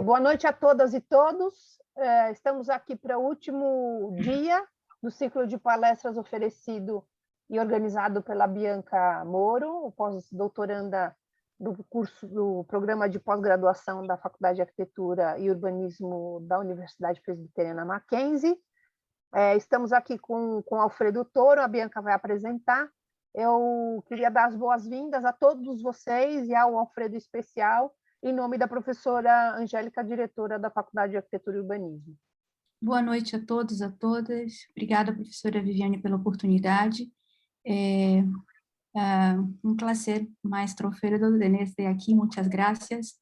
Boa noite a todas e todos. Estamos aqui para o último dia do ciclo de palestras oferecido e organizado pela Bianca Moro, pós-doutoranda do programa de pós-graduação da Faculdade de Arquitetura e Urbanismo da Universidade Presbiteriana Mackenzie. Estamos aqui com Alfredo Toro, a Bianca vai apresentar. Eu queria dar as boas-vindas a todos vocês e ao Alfredo especial, em nome da professora Angélica, diretora da Faculdade de Arquitetura e Urbanismo. Boa noite a todos, a todas. Obrigada, professora Viviane, pela oportunidade. Un placer, maestro Alfredo, desde aqui, muitas gracias.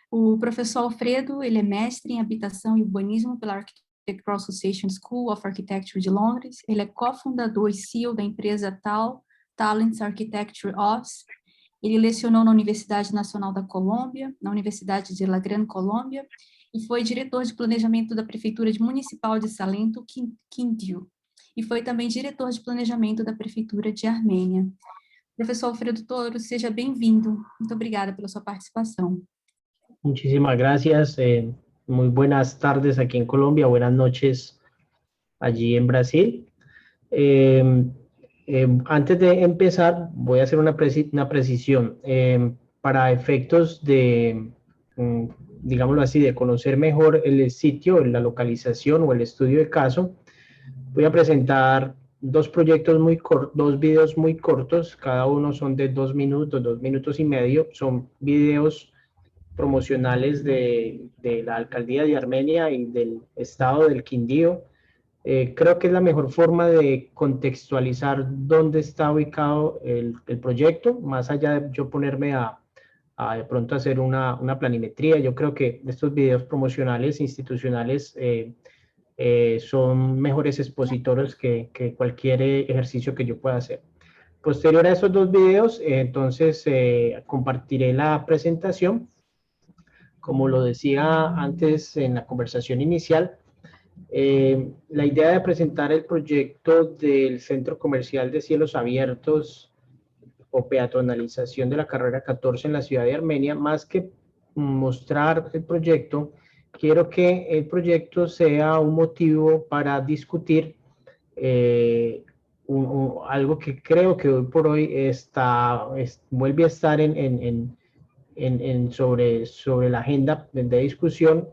O professor Alfredo, ele é mestre em habitação e urbanismo pela Architectural Association School of Architecture de Londres. Ele é cofundador e CEO da empresa Talents Architecture Office. Ele lecionou na Universidade Nacional da Colômbia, na Universidade de La Grande Colômbia, e foi diretor de planejamento da Prefeitura Municipal de Salento, Quindío, e foi também diretor de planejamento da Prefeitura de Armênia. Professor Alfredo Toro, seja bem-vindo. Muito obrigada pela sua participação. Muchísimas gracias. Muy buenas tardes aquí en Colombia, buenas noches allí en Brasil. Antes de empezar, voy a hacer una precisión. Para efectos de, digámoslo así, de conocer mejor el sitio, la localización o el estudio de caso, voy a presentar dos videos muy cortos, cada uno son de 2 minutos y medio, son videos promocionales de la Alcaldía de Armenia y del estado del Quindío. Creo que es la mejor forma de contextualizar dónde está ubicado el proyecto, más allá de yo ponerme a de pronto hacer una planimetría. Yo creo que estos videos promocionales institucionales son mejores expositores que cualquier ejercicio que yo pueda hacer. Posterior a esos dos videos, entonces compartiré la presentación. Como lo decía antes en la conversación inicial, la idea de presentar el proyecto del Centro Comercial de Cielos Abiertos o peatonalización de la carrera 14 en la ciudad de Armenia, más que mostrar el proyecto, quiero que el proyecto sea un motivo para discutir algo que creo que hoy por hoy vuelve a estar sobre la agenda de discusión,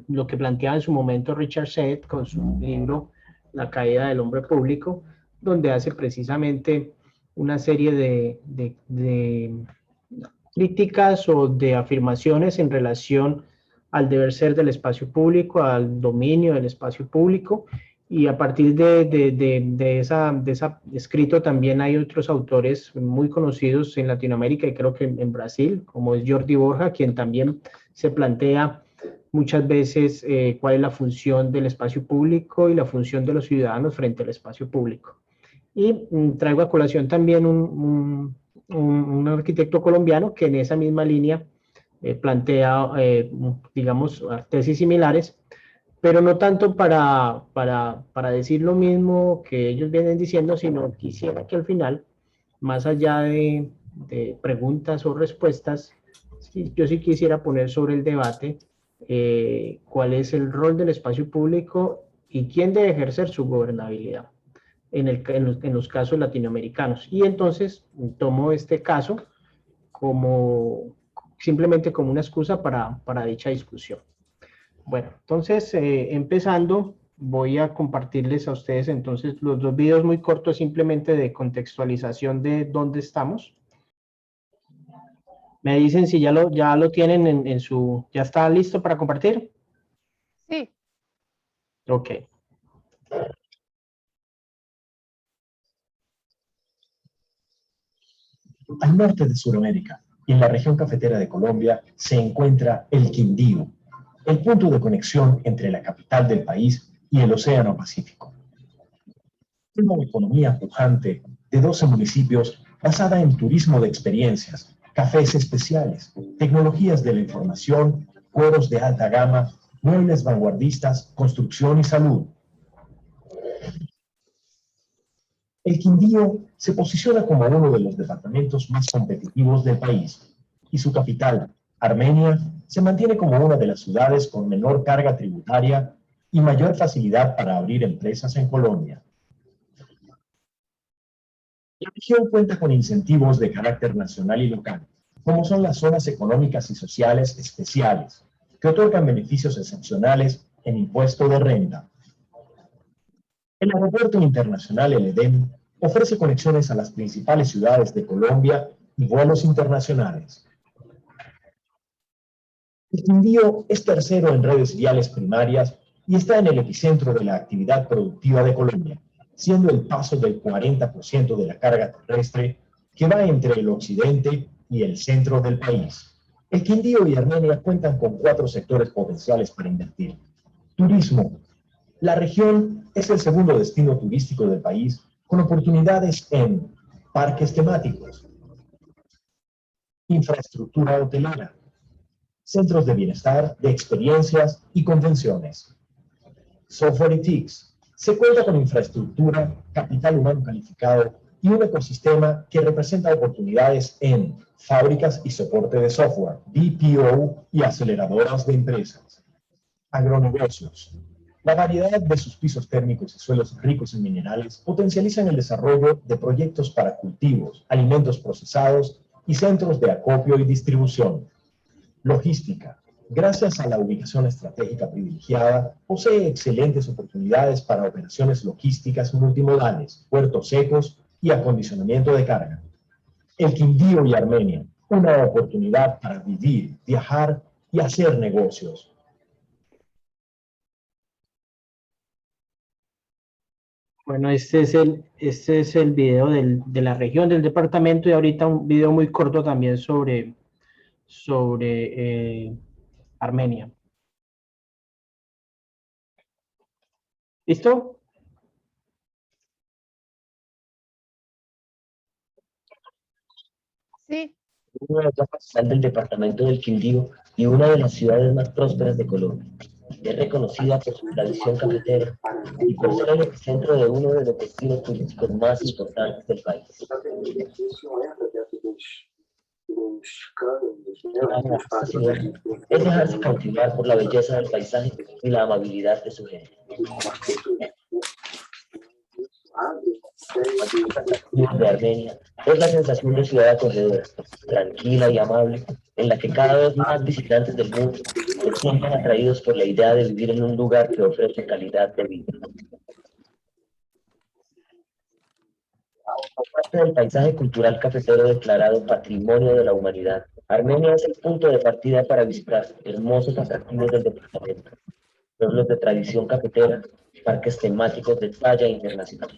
lo que planteaba en su momento Richard Sennett con su libro La caída del hombre público, donde hace precisamente una serie de críticas o de afirmaciones en relación al deber ser del espacio público, al dominio del espacio público, y a partir de ese escrito también hay otros autores muy conocidos en Latinoamérica y creo que en Brasil, como es Jordi Borja, quien también se plantea muchas veces cuál es la función del espacio público y la función de los ciudadanos frente al espacio público. Y traigo a colación también un arquitecto colombiano que en esa misma línea plantea, digamos, tesis similares, pero no tanto para decir lo mismo que ellos vienen diciendo, sino quisiera que al final, más allá de preguntas o respuestas, yo sí quisiera poner sobre el debate cuál es el rol del espacio público y quién debe ejercer su gobernabilidad en los casos latinoamericanos. Y entonces tomo este caso simplemente como una excusa para dicha discusión. Bueno, entonces, empezando, voy a compartirles a ustedes entonces los dos videos muy cortos simplemente de contextualización de dónde estamos. Me dicen si ya lo tienen en su... ¿Ya está listo para compartir? Sí. Ok. Al norte de Sudamérica, en la región cafetera de Colombia, se encuentra el Quindío, el punto de conexión entre la capital del país y el Océano Pacífico. Una economía pujante de 12 municipios basada en turismo de experiencias, cafés especiales, tecnologías de la información, cueros de alta gama, muebles vanguardistas, construcción y salud. El Quindío se posiciona como uno de los departamentos más competitivos del país y su capital, Armenia, se mantiene como una de las ciudades con menor carga tributaria y mayor facilidad para abrir empresas en Colombia. La región cuenta con incentivos de carácter nacional y local, como son las zonas económicas y sociales especiales, que otorgan beneficios excepcionales en impuesto de renta. El Aeropuerto Internacional El Edén ofrece conexiones a las principales ciudades de Colombia y vuelos internacionales. El Quindío es tercero en redes viales primarias y está en el epicentro de la actividad productiva de Colombia, siendo el paso del 40% de la carga terrestre que va entre el occidente y el centro del país. El Quindío y Armenia cuentan con 4 sectores potenciales para invertir. Turismo. La región es el segundo destino turístico del país, con oportunidades en parques temáticos, infraestructura hotelera, centros de bienestar, de experiencias y convenciones. Software y TICs. Se cuenta con infraestructura, capital humano calificado y un ecosistema que representa oportunidades en fábricas y soporte de software, BPO y aceleradoras de empresas. Agronegocios. La variedad de sus pisos térmicos y suelos ricos en minerales potencializan el desarrollo de proyectos para cultivos, alimentos procesados y centros de acopio y distribución. Logística. Gracias a la ubicación estratégica privilegiada, posee excelentes oportunidades para operaciones logísticas multimodales, puertos secos y acondicionamiento de carga. El Quindío y Armenia, una oportunidad para vivir, viajar y hacer negocios. Bueno, este es el video de la región, del departamento, y ahorita un video muy corto también sobre Armenia. ¿Listo? Sí. Una es la capital del departamento del Quindío y una de las ciudades más prósperas de Colombia. Es reconocida por su tradición cafetera y por ser el epicentro de uno de los destinos turísticos más importantes del país. Esta ciudad es dejarse cautivar por la belleza del paisaje y la amabilidad de su gente. De Armenia es la sensación de ciudad acogedora, tranquila y amable, en la que cada vez más visitantes del mundo se sienten atraídos por la idea de vivir en un lugar que ofrece calidad de vida. Parte del paisaje cultural cafetero declarado Patrimonio de la Humanidad, Armenia es el punto de partida para visitar hermosos atractivos del departamento, pueblos de tradición cafetera, parques temáticos de talla internacional.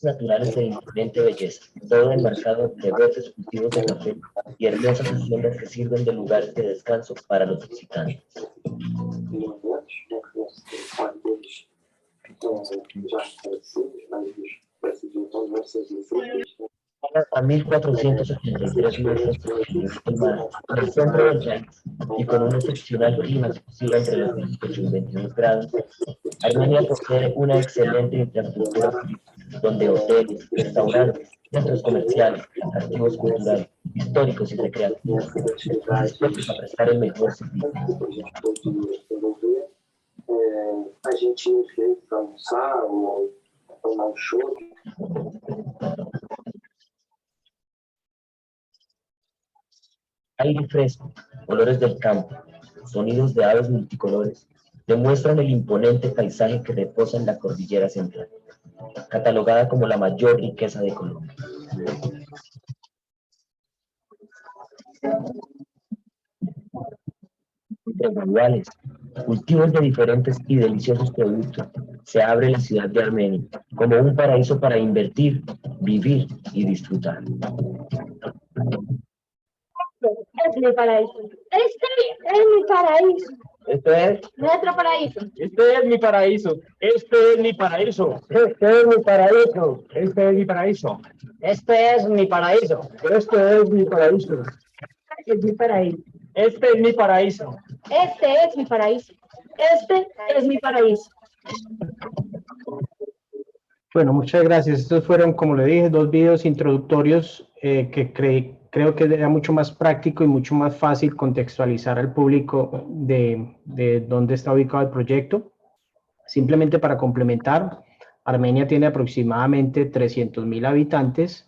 Naturales de imponente belleza, todo enmarcado de verdes cultivos de café y hermosas haciendas que sirven de lugares de descanso para los visitantes. A 1.483 metros del mar, en el centro del país, y con un excepcional clima que oscila entre los 18 y 22 grados, Armenia posee una excelente infraestructura turística, donde hoteles, restaurantes, centros comerciales, atractivos culturales, históricos y recreativos están dispuestos a prestar el mejor servicio. A gente ir para almoçar ou tomar um show. Aire fresco, olores del campo, sonidos de aves multicolores demuestran el imponente paisaje que reposa en la cordillera central, catalogada como la mayor riqueza de Colombia. Entre manuales, cultivos de diferentes y deliciosos productos, se abre la ciudad de Armenia como un paraíso para invertir, vivir y disfrutar. Es mi paraíso. Este es mi paraíso. Este es Nuestro paraíso. Este es mi paraíso. Este es mi paraíso. Este es mi paraíso. Este es mi paraíso. Este es mi paraíso. Este es mi paraíso. Es mi paraíso. Este es mi paraíso. Este es mi paraíso. Este es mi paraíso. Bueno, muchas gracias. Estos fueron, como le dije, 2 videos introductorios que creo que era mucho más práctico y mucho más fácil contextualizar al público de dónde está ubicado el proyecto. Simplemente para complementar, Armenia tiene aproximadamente 300.000 habitantes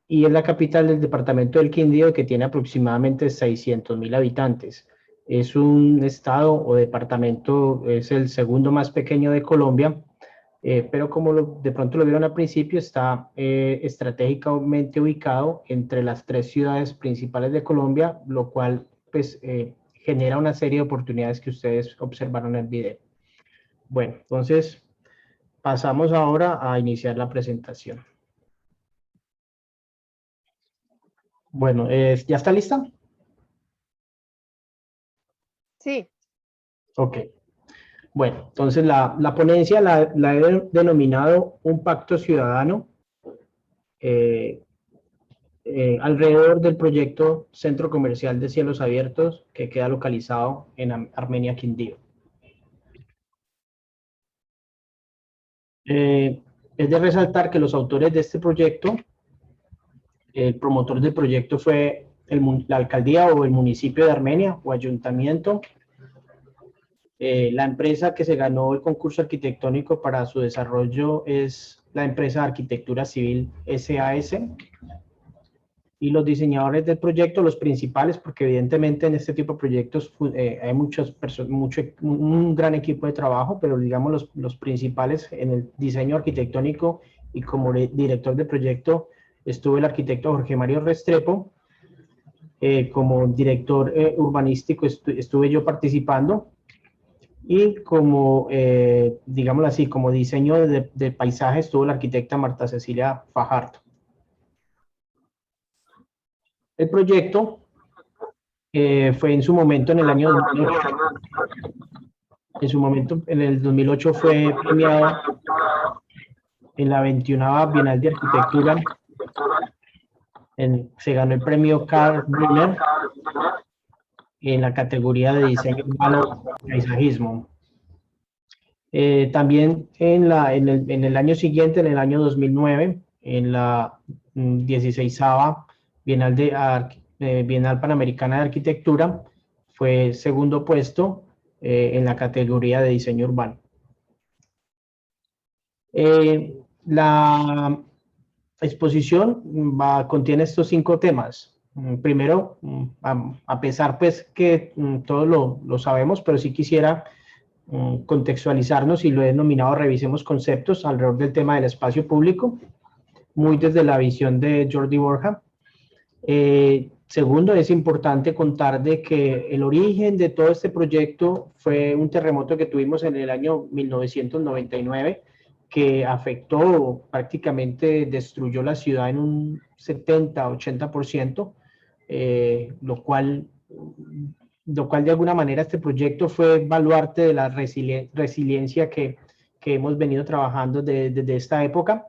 y es la capital del departamento del Quindío, que tiene aproximadamente 600.000 habitantes. Es un estado o departamento, es el segundo más pequeño de Colombia, pero como de pronto lo vieron al principio, está estratégicamente ubicado entre las 3 ciudades principales de Colombia, lo cual pues, genera una serie de oportunidades que ustedes observaron en el video. Bueno, entonces pasamos ahora a iniciar la presentación. Bueno, ¿ya está lista? Sí. Ok. Bueno, entonces la ponencia la he denominado un pacto ciudadano alrededor del proyecto Centro Comercial de Cielos Abiertos, que queda localizado en Armenia, Quindío. Es de resaltar que los autores de este proyecto, el promotor del proyecto fue la alcaldía o el municipio de Armenia o ayuntamiento. La empresa que se ganó el concurso arquitectónico para su desarrollo es la empresa de arquitectura civil SAS. Y los diseñadores del proyecto, los principales, porque evidentemente en este tipo de proyectos hay un gran equipo de trabajo, pero digamos los principales en el diseño arquitectónico y como director del proyecto estuvo el arquitecto Jorge Mario Restrepo. Como director urbanístico estuve yo participando. Y como, digámoslo así, como diseño de paisaje estuvo la arquitecta Marta Cecilia Fajardo. El proyecto fue en su momento en el año 2008. En su momento, en el 2008, fue premiado en la 21ª Bienal de Arquitectura. Se ganó el premio Karl Brunner en la categoría de diseño urbano y paisajismo. También en el año siguiente, en el año 2009, en la 16ª Bienal Panamericana de Arquitectura, fue segundo puesto en la categoría de diseño urbano. La exposición contiene estos 5 temas. Primero, a pesar pues que todos lo sabemos, pero sí quisiera contextualizarnos, y lo he denominado revisemos conceptos alrededor del tema del espacio público, muy desde la visión de Jordi Borja. Segundo, es importante contar de que el origen de todo este proyecto fue un terremoto que tuvimos en el año 1999, que afectó, prácticamente destruyó la ciudad en un 70-80%, lo cual de alguna manera este proyecto fue baluarte de la resiliencia que hemos venido trabajando desde esta época.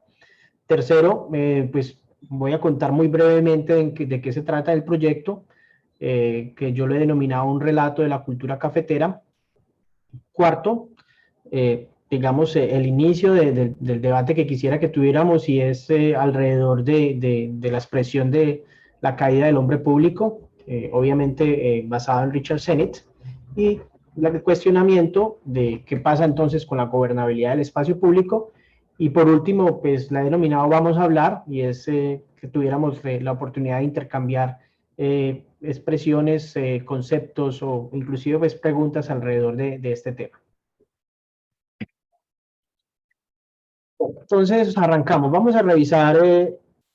Tercero, pues voy a contar muy brevemente de qué se trata el proyecto, que yo lo he denominado un relato de la cultura cafetera. Cuarto, digamos, el inicio del debate que quisiera que tuviéramos, y es alrededor de la expresión de la caída del hombre público, obviamente basado en Richard Sennett, y el cuestionamiento de qué pasa entonces con la gobernabilidad del espacio público. Y por último, pues la he denominado Vamos a hablar, y es que tuviéramos la oportunidad de intercambiar expresiones, conceptos o inclusive pues, preguntas alrededor de este tema. Entonces arrancamos, vamos a revisar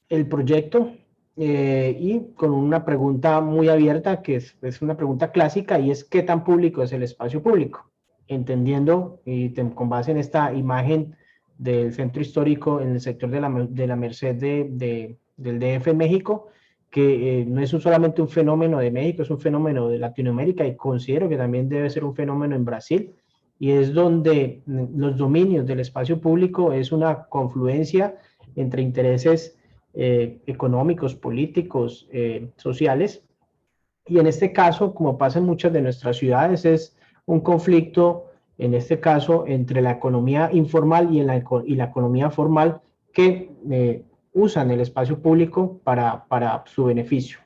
el proyecto y con una pregunta muy abierta, que es una pregunta clásica, y es ¿qué tan público es el espacio público? Entendiendo, y con base en esta imagen del centro histórico en el sector de la Merced del DF México, que no es solamente un fenómeno de México, es un fenómeno de Latinoamérica, y considero que también debe ser un fenómeno en Brasil, y es donde los dominios del espacio público es una confluencia entre intereses económicos, políticos, sociales, y en este caso, como pasa en muchas de nuestras ciudades, es un conflicto en este caso, entre la economía informal y la economía formal que usan el espacio público para su beneficio.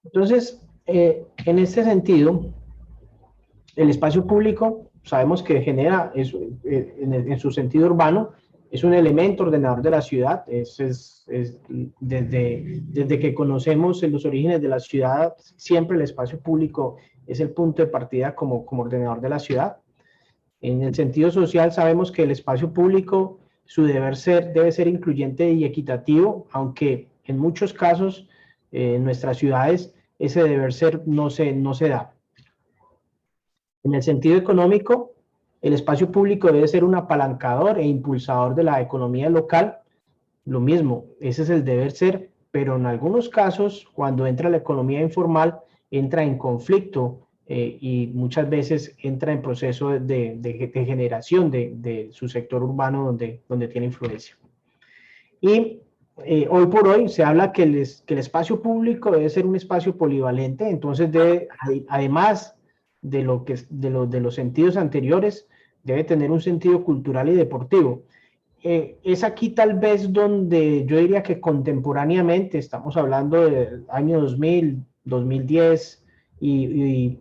Entonces, en este sentido, el espacio público sabemos que genera, en su sentido urbano, es un elemento ordenador de la ciudad. Desde que conocemos los orígenes de la ciudad, siempre el espacio público es el punto de partida como ordenador de la ciudad. En el sentido social sabemos que el espacio público, su deber ser, debe ser incluyente y equitativo, aunque en muchos casos en nuestras ciudades ese deber ser no se da. En el sentido económico, el espacio público debe ser un apalancador e impulsador de la economía local. Lo mismo, ese es el deber ser, pero en algunos casos, cuando entra la economía informal, entra en conflicto y muchas veces entra en proceso de generación de su sector urbano donde tiene influencia. Y hoy por hoy se habla que el espacio público debe ser un espacio polivalente, entonces debe, además de los sentidos anteriores, debe tener un sentido cultural y deportivo. Es aquí tal vez donde yo diría que contemporáneamente, estamos hablando del año 2000, 2010 y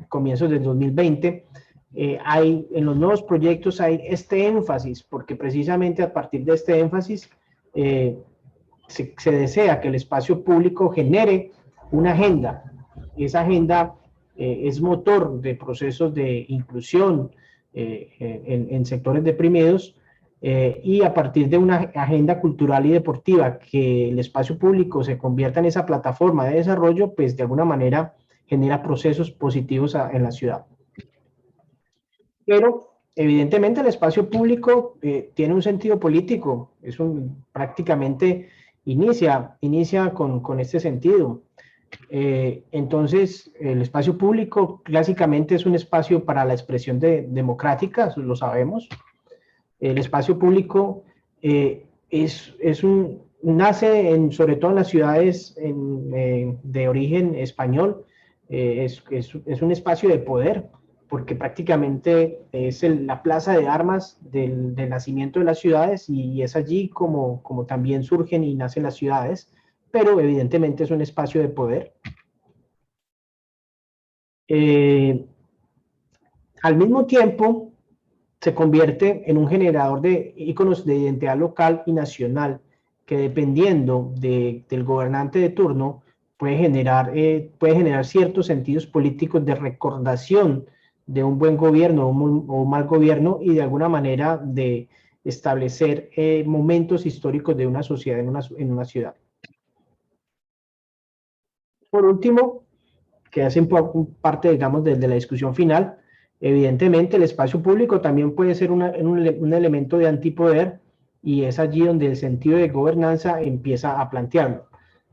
comienzos del 2020, en los nuevos proyectos hay este énfasis, porque precisamente a partir de este énfasis se desea que el espacio público genere una agenda. Esa agenda es motor de procesos de inclusión en sectores deprimidos, y a partir de una agenda cultural y deportiva, que el espacio público se convierta en esa plataforma de desarrollo, pues de alguna manera genera procesos positivos en la ciudad. Pero evidentemente el espacio público tiene un sentido político, prácticamente inicia con este sentido. Entonces, el espacio público clásicamente es un espacio para la expresión democrática, eso lo sabemos. El espacio público nace sobre todo en las ciudades de origen español, es un espacio de poder, porque prácticamente es la plaza de armas del nacimiento de las ciudades, y es allí como también surgen y nacen las ciudades, pero evidentemente es un espacio de poder. Al mismo tiempo, se convierte en un generador de íconos de identidad local y nacional, que dependiendo del gobernante de turno puede generar ciertos sentidos políticos de recordación de un buen gobierno o un mal gobierno, y de alguna manera de establecer momentos históricos de una sociedad en una ciudad. Por último, que hace parte, digamos, de la discusión final, evidentemente el espacio público también puede ser un elemento de antipoder, y es allí donde el sentido de gobernanza empieza a plantearlo.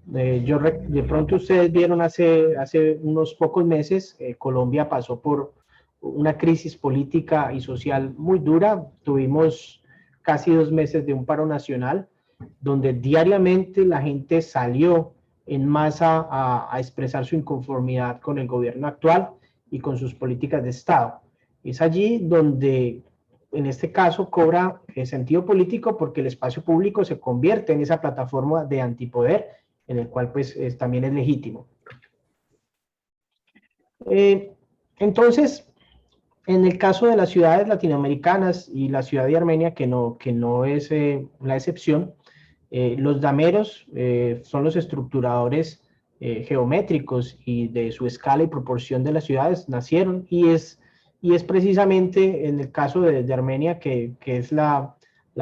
De pronto ustedes vieron hace unos pocos meses, Colombia pasó por una crisis política y social muy dura. Tuvimos casi 2 meses de un paro nacional, donde diariamente la gente salió en masa a expresar su inconformidad con el gobierno actual y con sus políticas de Estado. Es allí donde, en este caso, cobra sentido político, porque el espacio público se convierte en esa plataforma de antipoder, en el cual pues también es legítimo. Entonces, en el caso de las ciudades latinoamericanas y la ciudad de Armenia, que no es la excepción, los dameros son los estructuradores geométricos y de su escala y proporción de las ciudades. Nacieron, y es precisamente en el caso de Armenia, que es la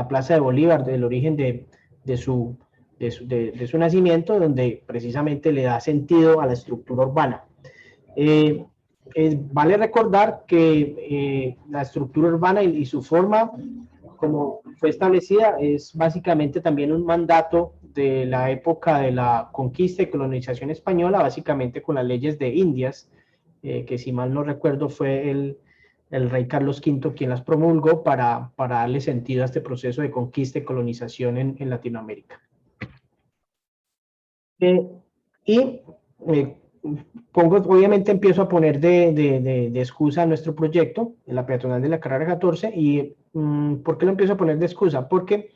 Plaza de Bolívar, del origen de su nacimiento, donde precisamente le da sentido a la estructura urbana. Vale recordar que la estructura urbana y su forma, como fue establecida, es básicamente también un mandato de la época de la conquista y colonización española, básicamente con las leyes de Indias, que si mal no recuerdo fue el rey Carlos V quien las promulgó para darle sentido a este proceso de conquista y colonización en Latinoamérica. obviamente empiezo a poner de excusa nuestro proyecto, la peatonal de la carrera 14, y ¿por qué lo empiezo a poner de excusa? Porque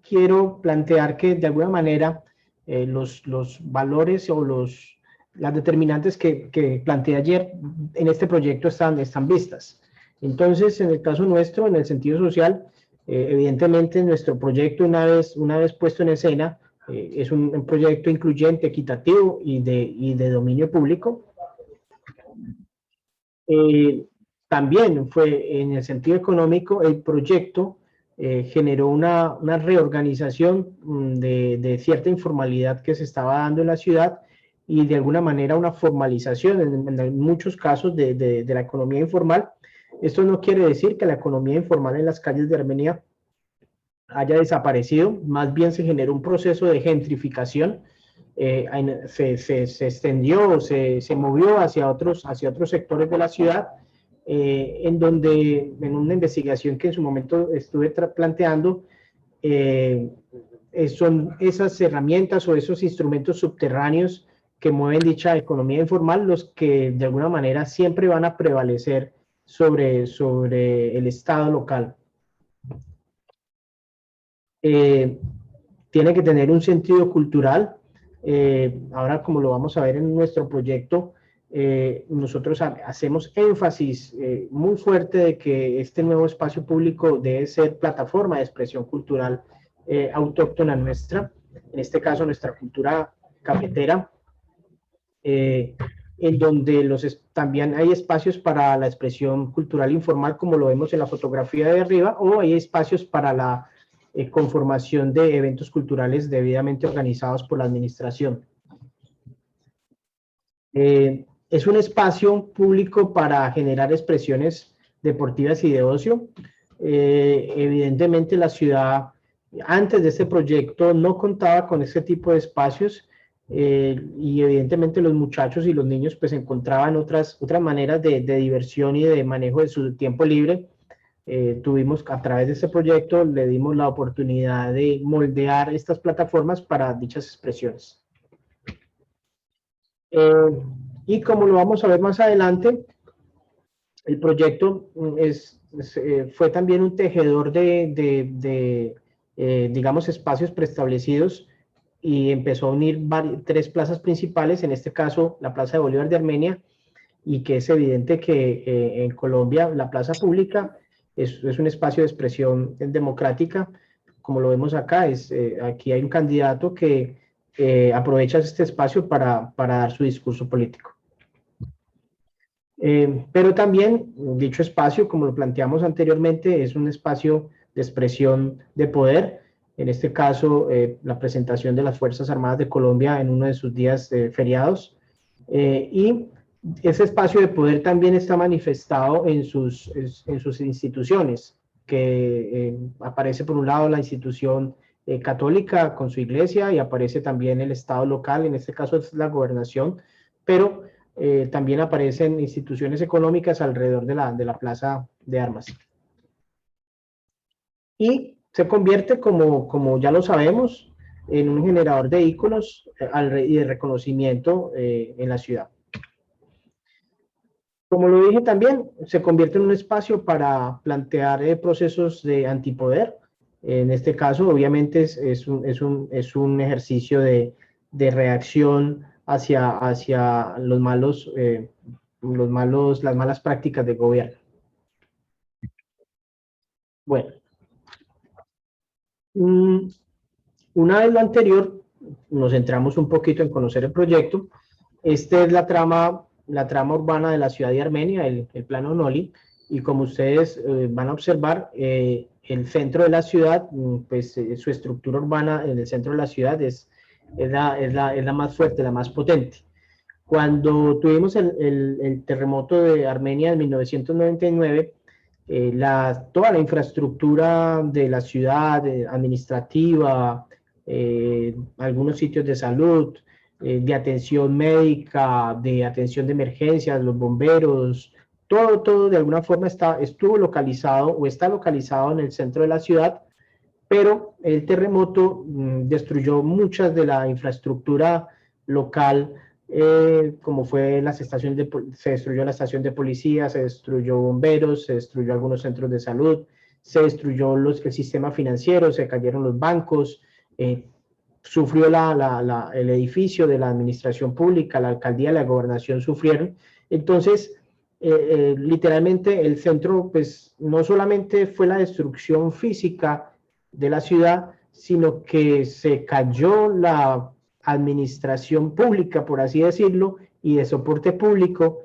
quiero plantear que de alguna manera los valores o las determinantes que planteé ayer en este proyecto están vistas. Entonces, en el caso nuestro, en el sentido social, evidentemente nuestro proyecto, una vez puesto en escena, es un proyecto incluyente, equitativo y de dominio público. También fue en el sentido económico, el proyecto generó una reorganización de cierta informalidad que se estaba dando en la ciudad y de alguna manera una formalización en muchos casos de la economía informal. Esto no quiere decir que la economía informal en las calles de Armenia haya desaparecido, más bien se generó un proceso de gentrificación, se extendió, se movió hacia otros sectores de la ciudad, en donde, en una investigación que en su momento estuve planteando, son esas herramientas o esos instrumentos subterráneos que mueven dicha economía informal los que de alguna manera siempre van a prevalecer sobre el Estado local. Tiene que tener un sentido cultural. Ahora, como lo vamos a ver en nuestro proyecto, nosotros hacemos énfasis muy fuerte de que este nuevo espacio público debe ser plataforma de expresión cultural autóctona nuestra, en este caso nuestra cultura cafetera, en donde también hay espacios para la expresión cultural informal, como lo vemos en la fotografía de arriba, o hay espacios para la conformación de eventos culturales debidamente organizados por la administración. Es un espacio público para generar expresiones deportivas y de ocio. Evidentemente la ciudad, antes de este proyecto, no contaba con este tipo de espacios, y evidentemente los muchachos y los niños pues encontraban otras maneras de diversión y de manejo de su tiempo libre. Tuvimos, a través de este proyecto, le dimos la oportunidad de moldear estas plataformas para dichas expresiones. Y como lo vamos a ver más adelante, el proyecto fue también un tejedor digamos, espacios preestablecidos, y empezó a unir tres plazas principales, en este caso la Plaza de Bolívar de Armenia, y que es evidente que en Colombia la plaza pública es un espacio de expresión democrática. Como lo vemos acá, aquí hay un candidato que aprovecha este espacio para dar su discurso político. Pero también, dicho espacio, como lo planteamos anteriormente, es un espacio de expresión de poder. En este caso, la presentación de las Fuerzas Armadas de Colombia en uno de sus días feriados. Y ese espacio de poder también está manifestado en sus instituciones, que aparece por un lado la institución católica con su iglesia, y aparece también el Estado local, en este caso es la gobernación, pero también aparecen instituciones económicas alrededor de la Plaza de Armas. Y se convierte, como ya lo sabemos, en un generador de íconos y de reconocimiento en la ciudad. Como lo dije también, se convierte en un espacio para plantear procesos de antipoder. En este caso, obviamente, es un ejercicio de reacción hacia las malas prácticas de gobierno. Bueno, una vez lo anterior, nos centramos un poquito en conocer el proyecto. Esta es la trama urbana de la ciudad de Armenia, el plano Noli, y como ustedes van a observar, el centro de la ciudad, pues su estructura urbana en el centro de la ciudad es la más fuerte, la más potente. Cuando tuvimos el terremoto de Armenia en 1999, toda la infraestructura de la ciudad, administrativa, algunos sitios de salud, de atención médica, de atención de emergencias, los bomberos, todo de alguna forma estuvo localizado o está localizado en el centro de la ciudad, pero el terremoto destruyó muchas de la infraestructura local como fue las estaciones se destruyó la estación de policía, se destruyó bomberos, se destruyó algunos centros de salud, se destruyó el sistema financiero, se cayeron los bancos, sufrió el edificio de la administración pública, la alcaldía, la gobernación sufrieron. Entonces, literalmente el centro, pues no solamente fue la destrucción física de la ciudad, sino que se cayó la administración pública, por así decirlo, y de soporte público,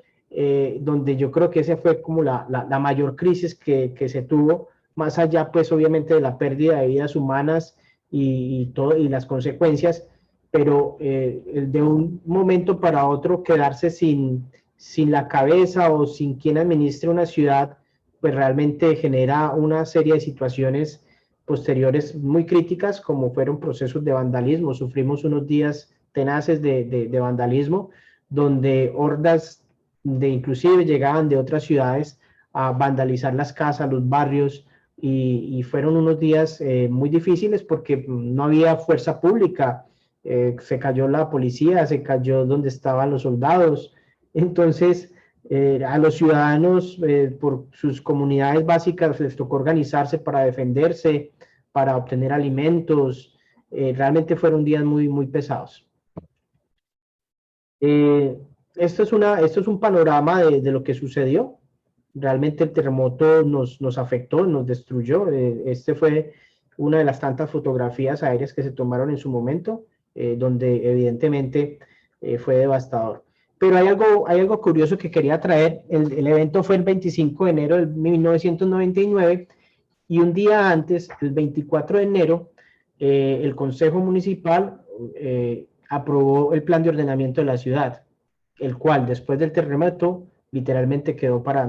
donde yo creo que esa fue como la mayor crisis que se tuvo, más allá pues obviamente de la pérdida de vidas humanas y las consecuencias, pero de un momento para otro quedarse sin la cabeza o sin quien administre una ciudad, pues realmente genera una serie de situaciones posteriores muy críticas, como fueron procesos de vandalismo. Sufrimos unos días tenaces de vandalismo, donde hordas inclusive llegaban de otras ciudades a vandalizar las casas, los barrios, y fueron unos días muy difíciles porque no había fuerza pública, se cayó la policía, se cayó donde estaban los soldados. Entonces, a los ciudadanos, por sus comunidades básicas, les tocó organizarse para defenderse, para obtener alimentos. Realmente fueron días muy, muy pesados. Esto es un panorama de lo que sucedió. Realmente el terremoto nos afectó, nos destruyó. Este fue una de las tantas fotografías aéreas que se tomaron en su momento, donde evidentemente fue devastador. Pero hay algo curioso que quería traer. El evento fue el 25 de enero de 1999 y un día antes, el 24 de enero, el Consejo Municipal aprobó el plan de ordenamiento de la ciudad, el cual después del terremoto literalmente quedó para,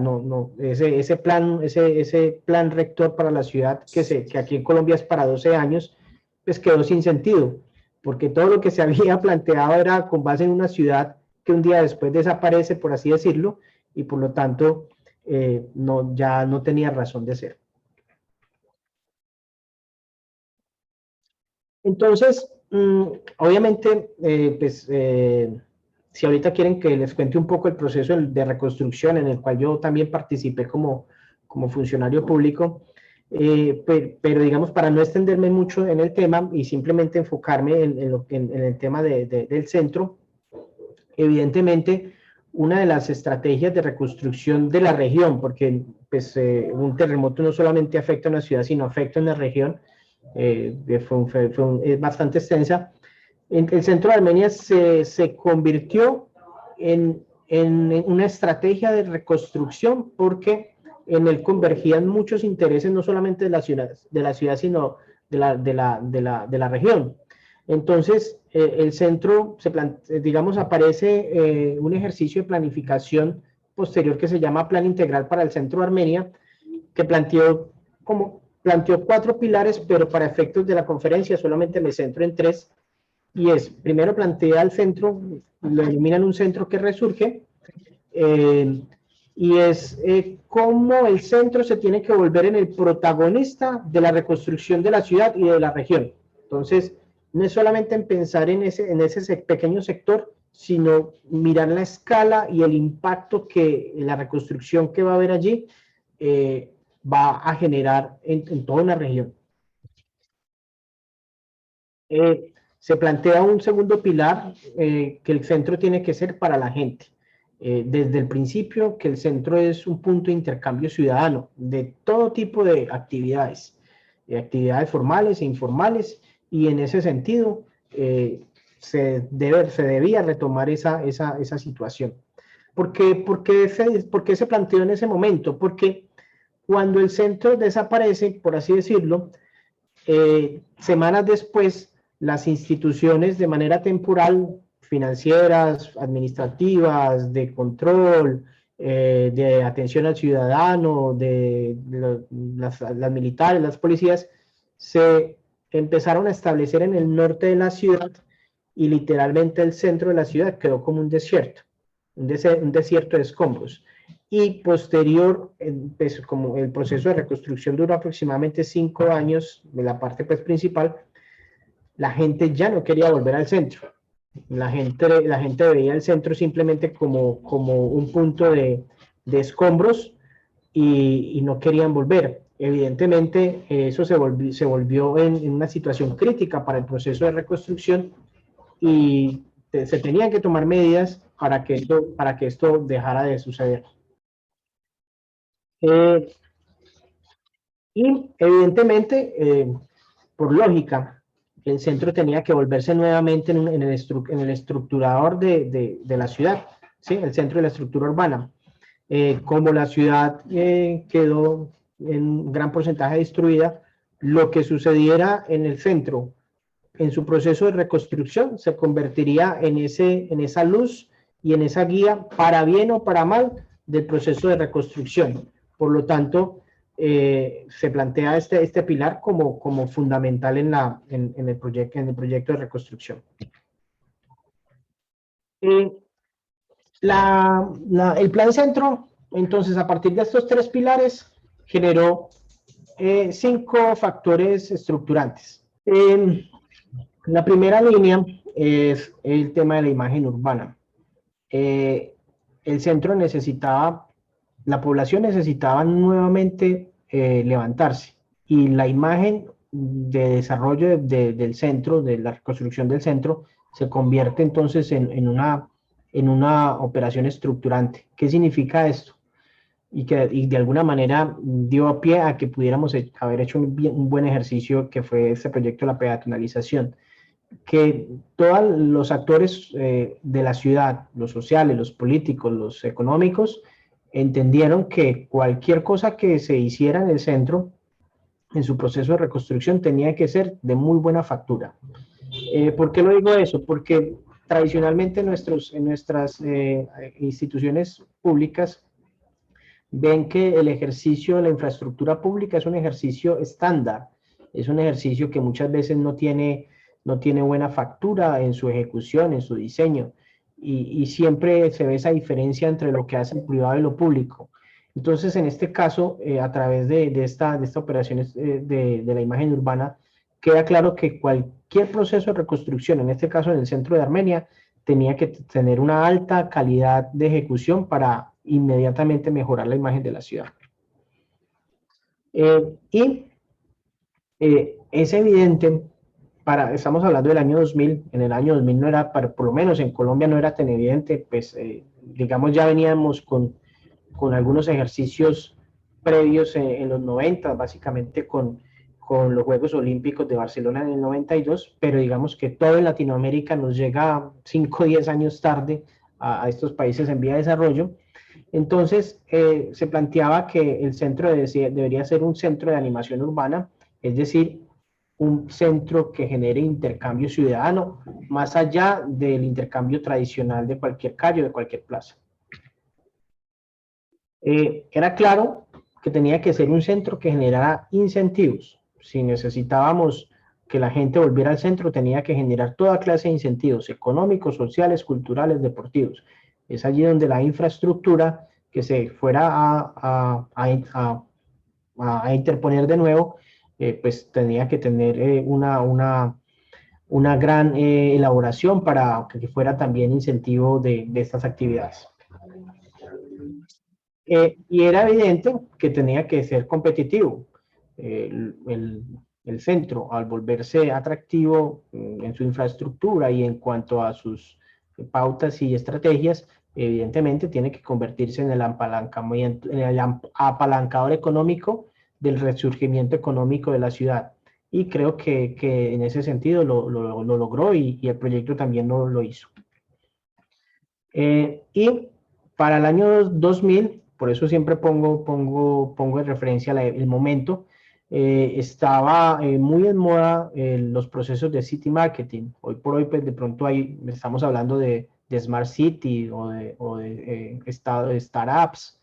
ese plan rector para la ciudad, que aquí en Colombia es para 12 años, pues quedó sin sentido, porque todo lo que se había planteado era con base en una ciudad que un día después desaparece, por así decirlo, y por lo tanto ya no tenía razón de ser. Entonces, obviamente, si ahorita quieren que les cuente un poco el proceso de reconstrucción en el cual yo también participé como funcionario público, pero digamos, para no extenderme mucho en el tema y simplemente enfocarme en el tema del centro, evidentemente, una de las estrategias de reconstrucción de la región, porque pues, un terremoto no solamente afecta a una ciudad, sino afecta a una región, es bastante extensa. El centro de Armenia se convirtió en una estrategia de reconstrucción porque en él convergían muchos intereses, no solamente de la ciudad, sino de la región. Entonces, el centro, digamos, aparece un ejercicio de planificación posterior que se llama Plan Integral para el Centro de Armenia, que planteó 4 pilares, pero para efectos de la conferencia solamente me centro en 3, y primero plantea el centro, lo denominan un centro que resurge, y es cómo el centro se tiene que volver en el protagonista de la reconstrucción de la ciudad y de la región. Entonces, no es solamente en pensar en ese pequeño sector, sino mirar la escala y el impacto que la reconstrucción que va a haber allí va a generar en toda una región. Se plantea un segundo pilar, que el centro tiene que ser para la gente. Desde el principio, que el centro es un punto de intercambio ciudadano de todo tipo de actividades formales e informales, y en ese sentido se debía retomar esa situación. ¿Por qué se planteó en ese momento? Porque cuando el centro desaparece, por así decirlo, semanas después, las instituciones de manera temporal, financieras, administrativas, de control, de atención al ciudadano, las militares, las policías, se empezaron a establecer en el norte de la ciudad, y literalmente el centro de la ciudad quedó como un desierto de escombros. Y posterior, pues, como el proceso de reconstrucción duró aproximadamente 5 años, de la parte pues, principal, la gente ya no quería volver al centro. La gente veía el centro simplemente como un punto de escombros y no querían volver. Evidentemente, eso se volvió en una situación crítica para el proceso de reconstrucción y se tenían que tomar medidas para que esto dejara de suceder. Y evidentemente, por lógica, el centro tenía que volverse nuevamente en el estructurador de la ciudad, ¿sí? El centro de la estructura urbana. Como la ciudad quedó en gran porcentaje destruida, lo que sucediera en el centro, en su proceso de reconstrucción, se convertiría en esa luz y en esa guía, para bien o para mal, del proceso de reconstrucción. Por lo tanto, se plantea este pilar como fundamental en el proyecto de reconstrucción. El plan centro, entonces, a partir de estos 3 pilares, generó 5 factores estructurantes. La primera línea es el tema de la imagen urbana. El centro la población necesitaba nuevamente levantarse, y la imagen de desarrollo del centro, de la reconstrucción del centro, se convierte entonces en una operación estructurante. ¿Qué significa esto? Y de alguna manera dio pie a que pudiéramos haber hecho un buen ejercicio, que fue este proyecto de la peatonalización. Que todos los actores de la ciudad, los sociales, los políticos, los económicos, entendieron que cualquier cosa que se hiciera en el centro, en su proceso de reconstrucción, tenía que ser de muy buena factura. ¿Por qué lo digo eso? Porque tradicionalmente en nuestras instituciones públicas ven que el ejercicio de la infraestructura pública es un ejercicio estándar, es un ejercicio que muchas veces no tiene buena factura en su ejecución, en su diseño, y siempre se ve esa diferencia entre lo que hace el privado y lo público. Entonces, en este caso, a través de esta operación de la imagen urbana, queda claro que cualquier proceso de reconstrucción, en este caso en el centro de Armenia, tenía que tener una alta calidad de ejecución para inmediatamente mejorar la imagen de la ciudad. Es evidente, estamos hablando del año 2000, en el año 2000 no era, por lo menos en Colombia no era tan evidente, pues digamos ya veníamos con algunos ejercicios previos en los 90, básicamente con los Juegos Olímpicos de Barcelona en el 92, pero digamos que todo en Latinoamérica nos llega 5 o 10 años tarde a estos países en vía de desarrollo. Entonces se planteaba que el centro debería ser un centro de animación urbana, es decir, un centro que genere intercambio ciudadano, más allá del intercambio tradicional de cualquier calle o de cualquier plaza. Era claro que tenía que ser un centro que generara incentivos. Si necesitábamos que la gente volviera al centro, tenía que generar toda clase de incentivos económicos, sociales, culturales, deportivos. Es allí donde la infraestructura que se fuera a interponer de nuevo, pues tenía que tener una gran elaboración para que fuera también incentivo de estas actividades. Y era evidente que tenía que ser competitivo. El centro, al volverse atractivo en su infraestructura y en cuanto a sus pautas y estrategias, evidentemente tiene que convertirse en el apalancador económico del resurgimiento económico de la ciudad. Y creo que en ese sentido lo logró, y el proyecto también lo hizo. Y para el año 2000, por eso siempre pongo en referencia el momento, estaba muy en moda los procesos de city marketing. Hoy por hoy, pues de pronto estamos hablando de Smart City o de startups,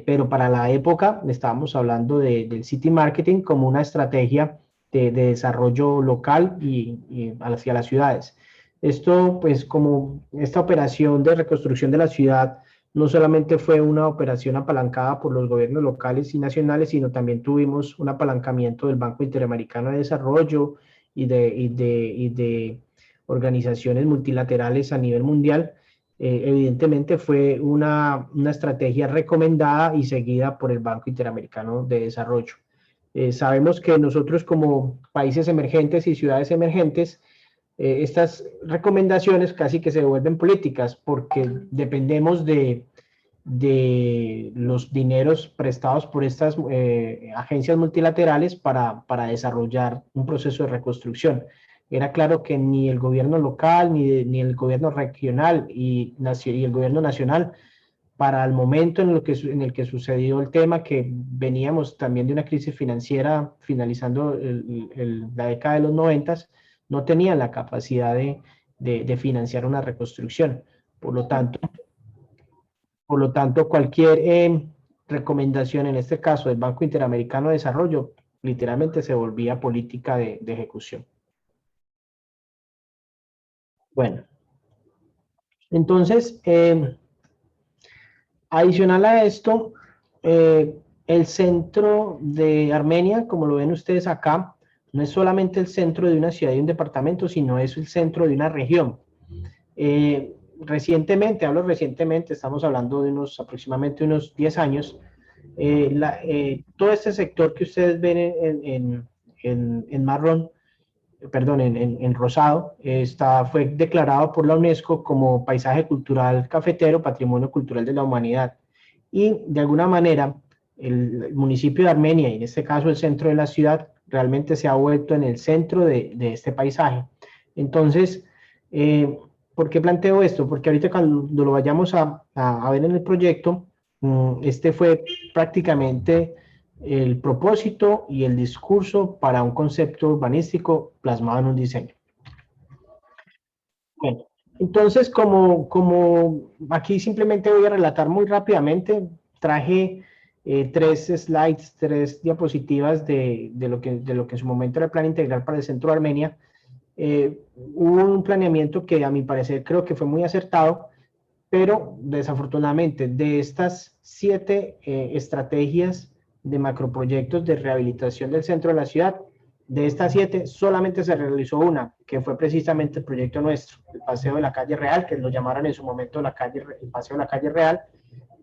pero para la época estábamos hablando del city marketing como una estrategia de desarrollo local y hacia las ciudades. Esto, pues, como esta operación de reconstrucción de la ciudad, no solamente fue una operación apalancada por los gobiernos locales y nacionales, sino también tuvimos un apalancamiento del Banco Interamericano de Desarrollo y de organizaciones multilaterales a nivel mundial, evidentemente fue una estrategia recomendada y seguida por el Banco Interamericano de Desarrollo. Sabemos que nosotros como países emergentes y ciudades emergentes, estas recomendaciones casi que se vuelven políticas porque dependemos de los dineros prestados por estas agencias multilaterales para desarrollar un proceso de reconstrucción. Era claro que ni el gobierno local, ni el gobierno regional y el gobierno nacional, para el momento en el que sucedió el tema, que veníamos también de una crisis financiera finalizando la década de los 90, no tenían la capacidad de financiar una reconstrucción. Por lo tanto, cualquier recomendación, en este caso del Banco Interamericano de Desarrollo, literalmente se volvía política de ejecución. Bueno, entonces, adicional a esto, el centro de Armenia, como lo ven ustedes acá, no es solamente el centro de una ciudad y un departamento, sino es el centro de una región. Recientemente, estamos hablando de aproximadamente unos 10 años, todo este sector que ustedes ven en marrón, perdón, en rosado, fue declarado por la UNESCO como Paisaje Cultural Cafetero, Patrimonio Cultural de la Humanidad. Y de alguna manera, el municipio de Armenia, y en este caso el centro de la ciudad, realmente se ha vuelto en el centro de este paisaje. Entonces, ¿por qué planteo esto? Porque ahorita cuando lo vayamos a ver en el proyecto, este fue prácticamente el propósito y el discurso para un concepto urbanístico plasmado en un diseño. Bueno, entonces como aquí simplemente voy a relatar muy rápidamente, traje 3 slides, 3 diapositivas de lo que en su momento era el plan integral para el centro de Armenia. Hubo un planeamiento que a mi parecer creo que fue muy acertado, pero desafortunadamente de estas 7 estrategias de macroproyectos de rehabilitación del centro de la ciudad, de estas 7 solamente se realizó una, que fue precisamente el proyecto nuestro, el Paseo de la Calle Real, que lo llamaron en su momento el Paseo de la Calle Real.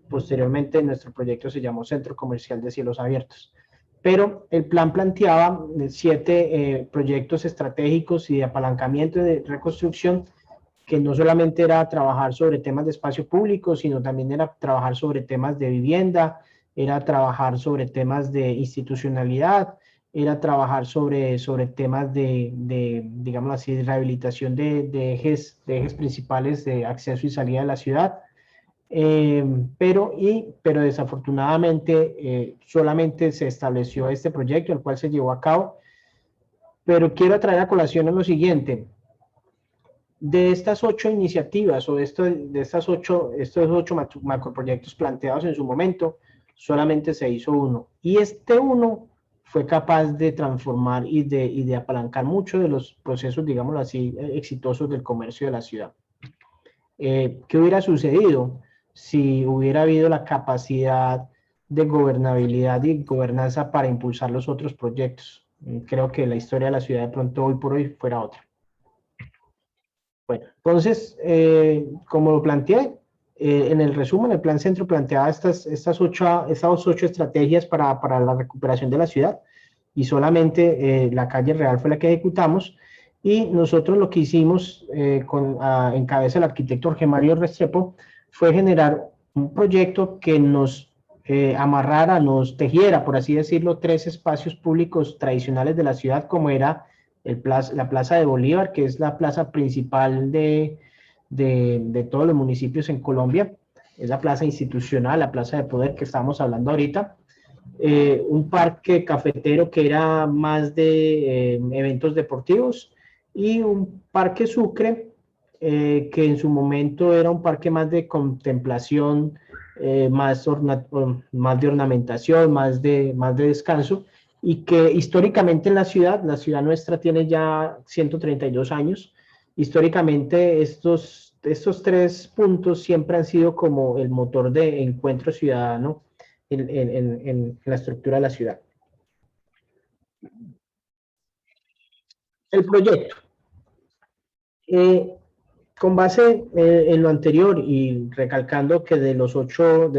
Posteriormente nuestro proyecto se llamó Centro Comercial de Cielos Abiertos. Pero el plan planteaba 7 proyectos estratégicos y de apalancamiento y de reconstrucción, que no solamente era trabajar sobre temas de espacio público, sino también era trabajar sobre temas de vivienda, era trabajar sobre temas de institucionalidad, era trabajar sobre temas digamos así, de rehabilitación de ejes principales de acceso y salida de la ciudad. Pero desafortunadamente solamente se estableció este proyecto, el cual se llevó a cabo. Pero quiero traer a colación en lo siguiente. De estas 8 iniciativas o de estos 8 macroproyectos planteados en su momento, solamente se hizo uno. Y este uno fue capaz de transformar y de apalancar mucho de los procesos, digámoslo así, exitosos del comercio de la ciudad. ¿Qué hubiera sucedido si hubiera habido la capacidad de gobernabilidad y gobernanza para impulsar los otros proyectos? Creo que la historia de la ciudad de pronto hoy por hoy fuera otra. Bueno, entonces, como lo planteé, en el resumen, el Plan Centro planteaba estas 8 estrategias para la recuperación de la ciudad, y solamente la Calle Real fue la que ejecutamos, y nosotros lo que hicimos en cabeza del arquitecto Jorge Mario Restrepo fue generar un proyecto que nos amarrara, nos tejiera, por así decirlo, 3 espacios públicos tradicionales de la ciudad, como era la Plaza de Bolívar, que es la plaza principal de todos los municipios en Colombia, es la plaza institucional, la plaza de poder que estamos hablando ahorita. Un parque cafetero que era más de eventos deportivos, y un parque Sucre que en su momento era un parque más de contemplación, más de ornamentación, más de descanso, y que históricamente en la ciudad nuestra tiene ya 132 años. Históricamente estos 3 puntos siempre han sido como el motor de encuentro ciudadano en la estructura de la ciudad. El proyecto. Con base en lo anterior y recalcando que de las 8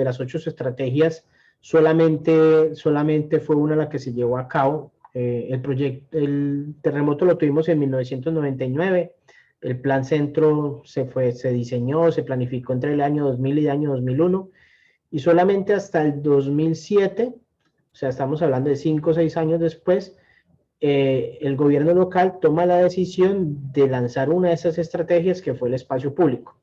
estrategias, solamente fue una la que se llevó a cabo. El terremoto lo tuvimos en 1999. El plan Centro se diseñó, se planificó entre el año 2000 y el año 2001, y solamente hasta el 2007, o sea, estamos hablando de 5 o 6 años después, el gobierno local toma la decisión de lanzar una de esas estrategias, que fue el espacio público.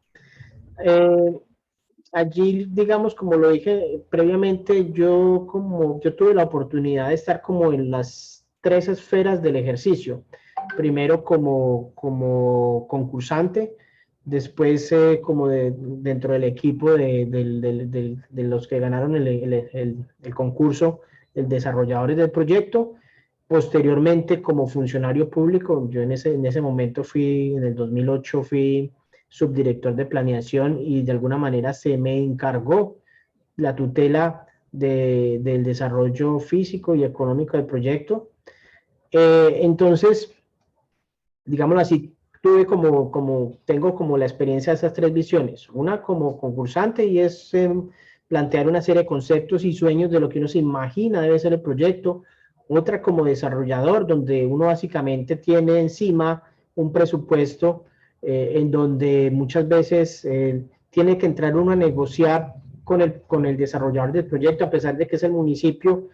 Allí, digamos, como lo dije previamente, yo tuve la oportunidad de estar como en las 3 esferas del ejercicio. Primero como concursante, después como dentro del equipo de los que ganaron el concurso, el desarrolladores del proyecto. Posteriormente como funcionario público. Yo en ese momento en el 2008 fui subdirector de planeación, y de alguna manera se me encargó la tutela del desarrollo físico y económico del proyecto. Entonces, digámoslo así, tengo como la experiencia de esas 3 visiones. Una como concursante, y es plantear una serie de conceptos y sueños de lo que uno se imagina debe ser el proyecto. Otra como desarrollador, donde uno básicamente tiene encima un presupuesto en donde muchas veces tiene que entrar uno a negociar con el desarrollador del proyecto, a pesar de que es el municipio.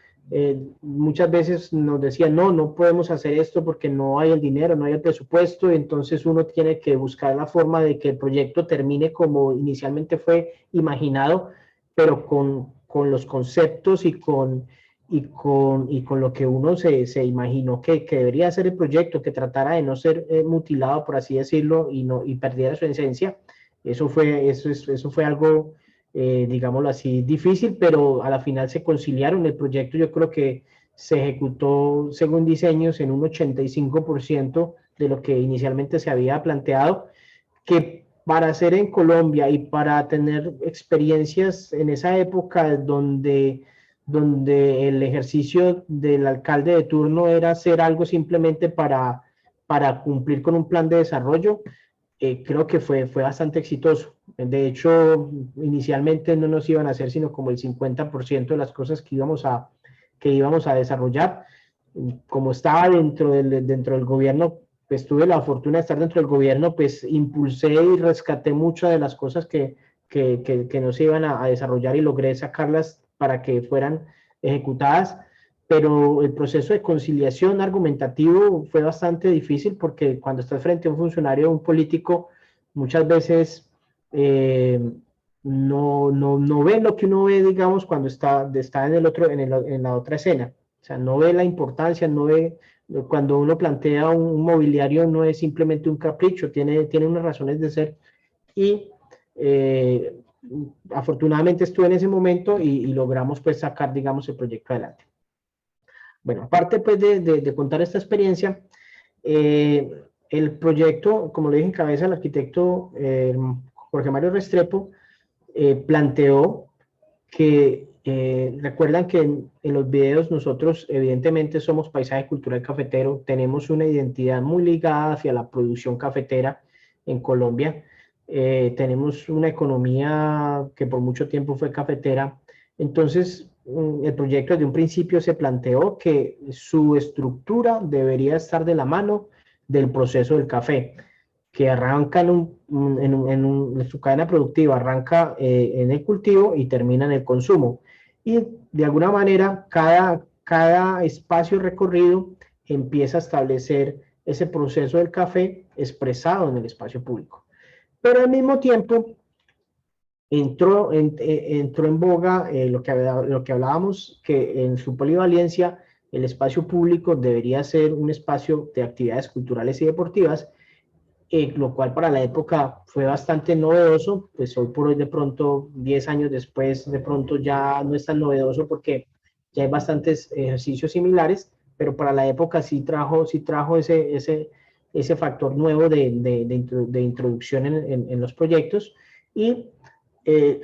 Muchas veces nos decían, no podemos hacer esto porque no hay el dinero, no hay el presupuesto. Entonces uno tiene que buscar la forma de que el proyecto termine como inicialmente fue imaginado, pero con los conceptos y con lo que uno se imaginó que debería ser el proyecto, que tratara de no ser mutilado, por así decirlo, y perdiera su esencia. Eso fue algo, digámoslo así, difícil, pero a la final se conciliaron. El proyecto, yo creo que se ejecutó según diseños en un 85% de lo que inicialmente se había planteado, que para hacer en Colombia y para tener experiencias en esa época donde el ejercicio del alcalde de turno era hacer algo simplemente para cumplir con un plan de desarrollo, creo que fue bastante exitoso. De hecho, inicialmente no nos iban a hacer sino como el 50% de las cosas que íbamos a desarrollar. Como estaba dentro del gobierno, pues tuve la fortuna de estar dentro del gobierno, pues impulsé y rescaté muchas de las cosas que no se iban a desarrollar, y logré sacarlas para que fueran ejecutadas. Pero el proceso de conciliación argumentativo fue bastante difícil, porque cuando estás frente a un funcionario, un político, muchas veces no ve lo que uno ve, digamos, cuando está en la otra escena. O sea, no ve la importancia, no ve, cuando uno plantea un mobiliario, no es simplemente un capricho, tiene unas razones de ser. Y afortunadamente estuve en ese momento y logramos pues sacar, digamos, el proyecto adelante. Bueno, aparte pues de contar esta experiencia, el proyecto, como le dije en cabeza, el arquitecto Jorge Mario Restrepo planteó que, recuerdan que en los videos nosotros evidentemente somos paisaje cultural cafetero, tenemos una identidad muy ligada hacia la producción cafetera en Colombia, tenemos una economía que por mucho tiempo fue cafetera. Entonces el proyecto desde un principio se planteó que su estructura debería estar de la mano del proceso del café, que arranca en su cadena productiva, arranca en el cultivo y termina en el consumo. Y de alguna manera cada espacio recorrido empieza a establecer ese proceso del café expresado en el espacio público. Pero al mismo tiempo entró en boga lo que hablábamos, que en su polivalencia el espacio público debería ser un espacio de actividades culturales y deportivas, lo cual para la época fue bastante novedoso. Pues hoy por hoy, de pronto 10 años después, de pronto ya no es tan novedoso, porque ya hay bastantes ejercicios similares, pero para la época sí trajo ese factor nuevo de introducción en los proyectos. Y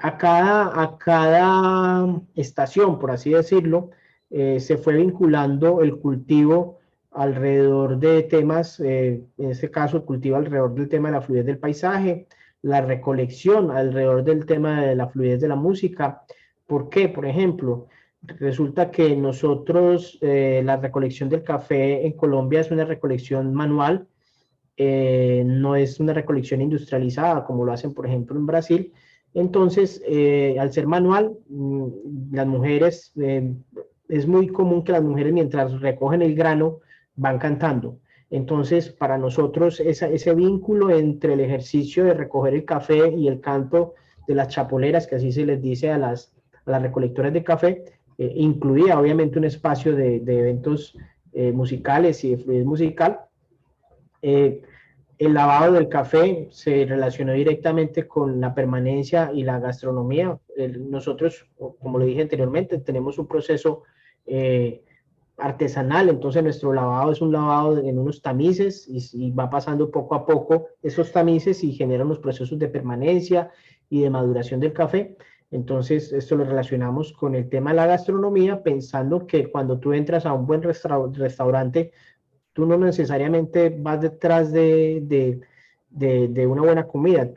a cada estación, por así decirlo, se fue vinculando el cultivo alrededor de temas, en este caso el cultivo alrededor del tema de la fluidez del paisaje, la recolección alrededor del tema de la fluidez de la música. ¿Por qué? Por ejemplo, resulta que nosotros, la recolección del café en Colombia es una recolección manual, no es una recolección industrializada como lo hacen, por ejemplo, en Brasil. Entonces, al ser manual, las mujeres, es muy común que las mujeres mientras recogen el grano van cantando. Entonces, para nosotros, ese vínculo entre el ejercicio de recoger el café y el canto de las chapoleras, que así se les dice a las recolectoras de café, incluía obviamente un espacio de eventos musicales y de fluidez musical. El lavado del café se relacionó directamente con la permanencia y la gastronomía. Nosotros, como le dije anteriormente, tenemos un proceso artesanal, entonces nuestro lavado es un lavado en unos tamices y va pasando poco a poco esos tamices y genera unos procesos de permanencia y de maduración del café. Entonces, esto lo relacionamos con el tema de la gastronomía, pensando que cuando tú entras a un buen restaurante, tú no necesariamente vas detrás de una buena comida,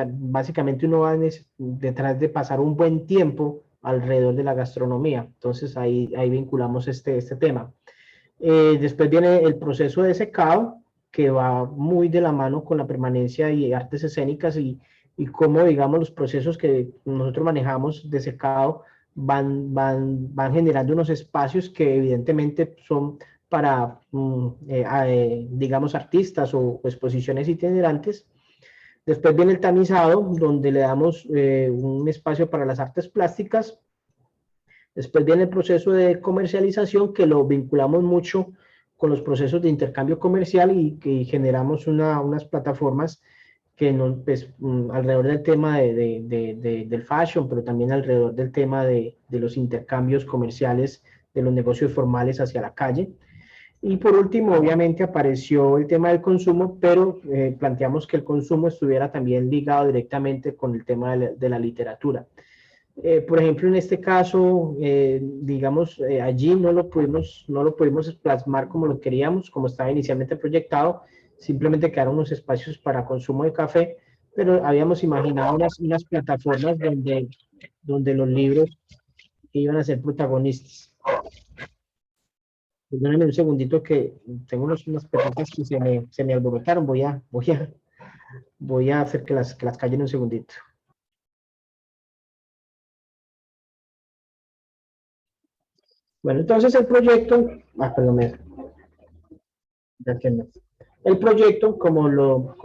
básicamente uno va detrás de pasar un buen tiempo alrededor de la gastronomía. Entonces ahí vinculamos este tema. Después viene el proceso de secado, que va muy de la mano con la permanencia y artes escénicas y cómo, digamos, los procesos que nosotros manejamos de secado van generando unos espacios que evidentemente son para, digamos, artistas o exposiciones itinerantes. Después viene el tamizado, donde le damos un espacio para las artes plásticas. Después viene el proceso de comercialización, que lo vinculamos mucho con los procesos de intercambio comercial y que generamos unas plataformas que pues, alrededor del tema del fashion, pero también alrededor del tema de los intercambios comerciales de los negocios formales hacia la calle. Y por último, obviamente apareció el tema del consumo, pero planteamos que el consumo estuviera también ligado directamente con el tema de la literatura. Por ejemplo, en este caso, digamos, allí no lo pudimos plasmar como lo queríamos, como estaba inicialmente proyectado, simplemente quedaron unos espacios para consumo de café, pero habíamos imaginado unas plataformas donde los libros iban a ser protagonistas. Perdónenme un segundito que tengo unas preguntas que se me alborotaron. Voy a hacer que las callen un segundito. Bueno, entonces el proyecto, perdón, el proyecto, como lo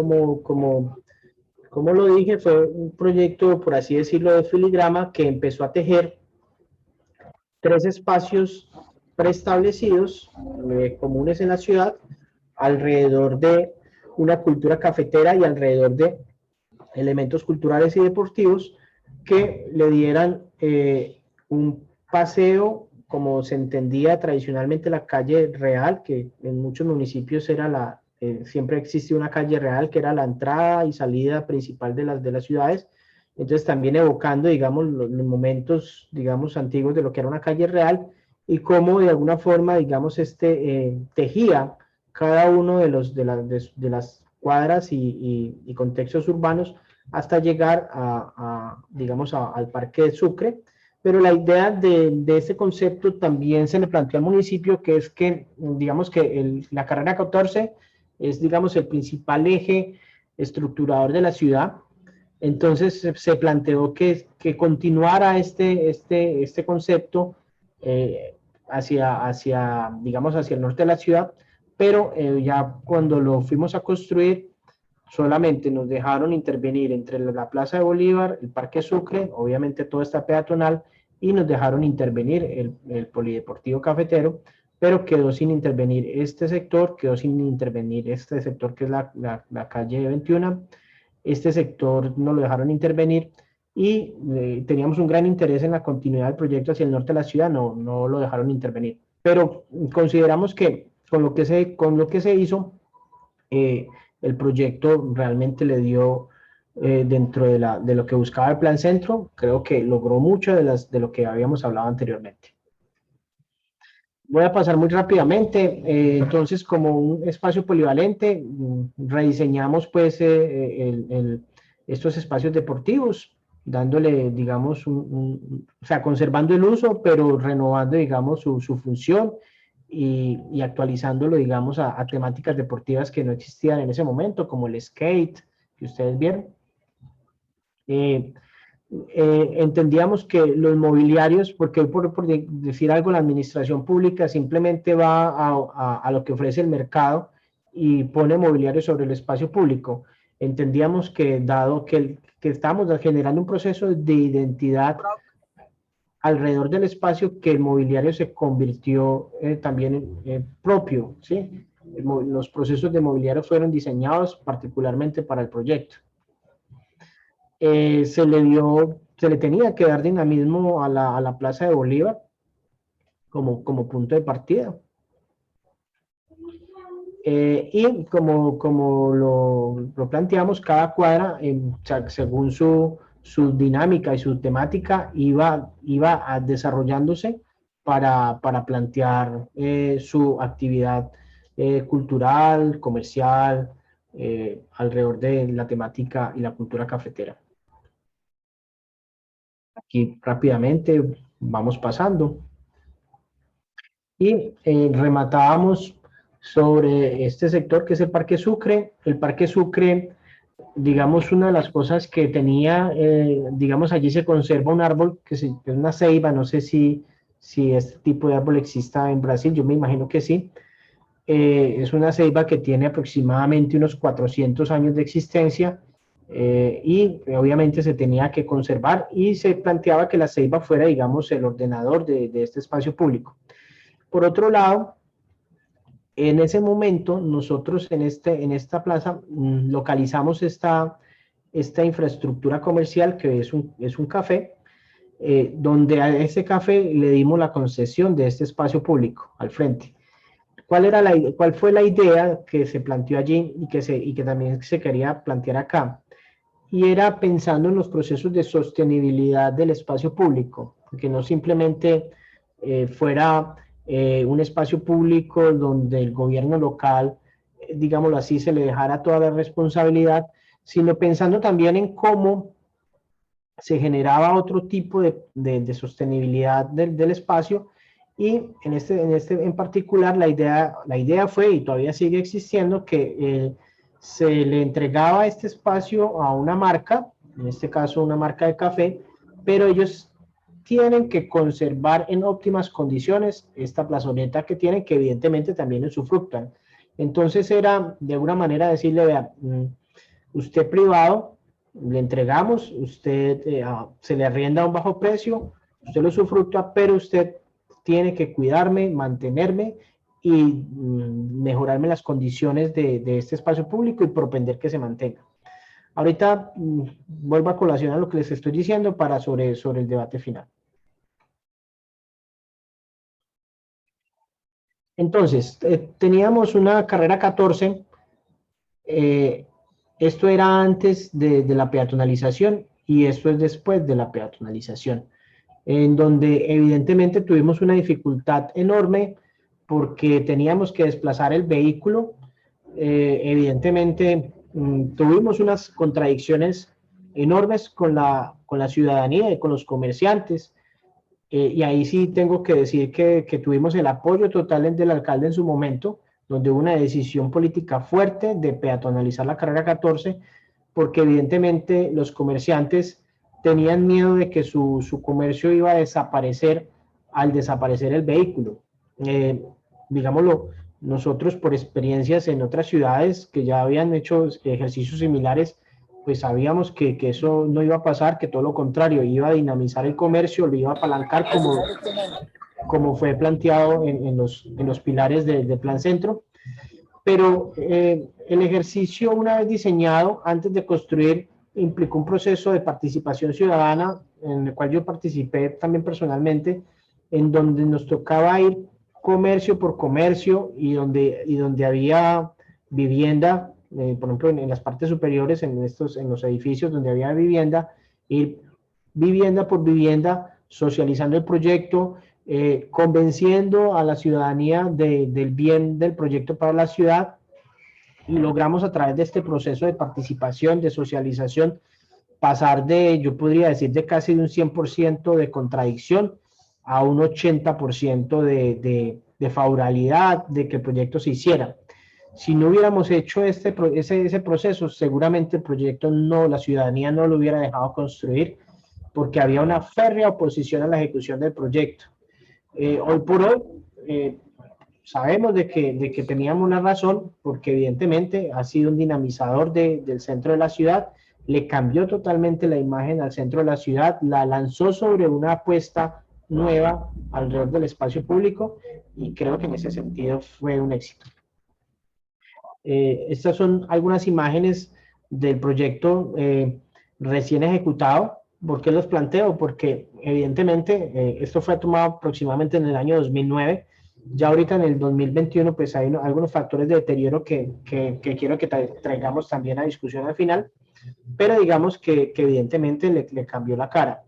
dije, fue un proyecto, por así decirlo, de filigrama que empezó a tejer 3 espacios preestablecidos, comunes en la ciudad, alrededor de una cultura cafetera y alrededor de elementos culturales y deportivos que le dieran un paseo, como se entendía tradicionalmente la calle real, que en muchos municipios era siempre existe una calle real, que era la entrada y salida principal de las ciudades. Entonces también evocando, digamos, los momentos, digamos, antiguos de lo que era una calle real y cómo de alguna forma, digamos, tejía cada uno de las cuadras y contextos urbanos hasta llegar digamos, al Parque de Sucre. Pero la idea de este concepto también se le planteó al municipio, que es que, digamos, que la carrera 14 es, digamos, el principal eje estructurador de la ciudad. Entonces se planteó que continuara este concepto digamos, hacia el norte de la ciudad, pero ya cuando lo fuimos a construir, solamente nos dejaron intervenir entre la Plaza de Bolívar, el Parque Sucre, obviamente todo está peatonal, y nos dejaron intervenir el Polideportivo Cafetero, pero quedó sin intervenir este sector, quedó sin intervenir este sector que es la calle 21, este sector no lo dejaron intervenir y teníamos un gran interés en la continuidad del proyecto hacia el norte de la ciudad, no lo dejaron intervenir. Pero consideramos que con lo que se hizo, el proyecto realmente le dio dentro de lo que buscaba el Plan Centro, creo que logró mucho de lo que habíamos hablado anteriormente. Voy a pasar muy rápidamente. Entonces, como un espacio polivalente, rediseñamos pues estos espacios deportivos, dándole, digamos, o sea, conservando el uso, pero renovando, digamos, su función y actualizándolo, digamos, a temáticas deportivas que no existían en ese momento, como el skate, que ustedes vieron. Entendíamos que los mobiliarios, porque por decir algo, la administración pública simplemente va a lo que ofrece el mercado y pone mobiliario sobre el espacio público. Entendíamos que dado que estábamos generando un proceso de identidad alrededor del espacio, que el mobiliario se convirtió también propio, ¿sí? Los procesos de mobiliario fueron diseñados particularmente para el proyecto. Se le tenía que dar dinamismo a la Plaza de Bolívar como punto de partida. Y como lo planteamos, cada cuadra, según su dinámica y su temática, iba desarrollándose para plantear su actividad cultural, comercial, alrededor de la temática y la cultura cafetera. Aquí rápidamente vamos pasando. Y rematábamos sobre este sector que es el Parque Sucre. El Parque Sucre, digamos, una de las cosas que tenía, digamos, allí se conserva un árbol que es una ceiba, no sé si este tipo de árbol exista en Brasil, yo me imagino que sí. Es una ceiba que tiene aproximadamente unos 400 años de existencia. Y obviamente se tenía que conservar y se planteaba que la ceiba fuera, digamos, el ordenador de este espacio público. Por otro lado, en ese momento nosotros en esta plaza localizamos esta infraestructura comercial que es un café, donde a ese café le dimos la concesión de este espacio público al frente. ¿Cuál fue la idea que se planteó allí y que también se quería plantear acá? Y era pensando en los procesos de sostenibilidad del espacio público, que no simplemente fuera un espacio público donde el gobierno local, digámoslo así, se le dejara toda la responsabilidad, sino pensando también en cómo se generaba otro tipo de sostenibilidad del espacio. Y en particular la idea fue, y todavía sigue existiendo, que se le entregaba este espacio a una marca, en este caso una marca de café, pero ellos tienen que conservar en óptimas condiciones esta plazoleta que tienen, que evidentemente también usufructan. Entonces era de alguna manera decirle, vea, usted privado, le entregamos, usted se le arrienda a un bajo precio, usted lo usufructa, pero usted tiene que cuidarme, mantenerme y mejorarme las condiciones de este espacio público y propender que se mantenga. Ahorita vuelvo a colación a lo que les estoy diciendo para sobre el debate final. Entonces, teníamos una carrera 14, esto era antes de la peatonalización y esto es después de la peatonalización, en donde evidentemente tuvimos una dificultad enorme porque teníamos que desplazar el vehículo. Evidentemente tuvimos unas contradicciones enormes con la ciudadanía y con los comerciantes, y ahí sí tengo que decir que tuvimos el apoyo total del alcalde en su momento, donde hubo una decisión política fuerte de peatonalizar la carrera 14, porque evidentemente los comerciantes tenían miedo de que su comercio iba a desaparecer al desaparecer el vehículo. Digámoslo, nosotros por experiencias en otras ciudades que ya habían hecho ejercicios similares, pues sabíamos que eso no iba a pasar, que todo lo contrario, iba a dinamizar el comercio, lo iba a apalancar como fue planteado en los pilares del Plan Centro. Pero el ejercicio, una vez diseñado, antes de construir, implicó un proceso de participación ciudadana, en el cual yo participé también personalmente, en donde nos tocaba ir comercio por comercio y donde había vivienda, por ejemplo, en las partes superiores, en los edificios donde había vivienda, ir vivienda por vivienda, socializando el proyecto, convenciendo a la ciudadanía del bien del proyecto para la ciudad, y logramos a través de este proceso de participación, de socialización, pasar de, yo podría decir, de casi un 100% de contradicción a un 80% de favorabilidad de que el proyecto se hiciera. Si no hubiéramos hecho ese proceso, seguramente el proyecto la ciudadanía no lo hubiera dejado construir, porque había una férrea oposición a la ejecución del proyecto. Hoy por hoy, sabemos de que teníamos una razón, porque evidentemente ha sido un dinamizador del centro de la ciudad, le cambió totalmente la imagen al centro de la ciudad, la lanzó sobre una apuesta nueva alrededor del espacio público, y creo que en ese sentido fue un éxito. Estas son algunas imágenes del proyecto recién ejecutado. ¿Por qué los planteo? Porque evidentemente esto fue tomado aproximadamente en el año 2009. Ya ahorita en el 2021 pues hay algunos factores de deterioro que quiero que traigamos también a discusión al final, pero digamos que evidentemente le cambió la cara.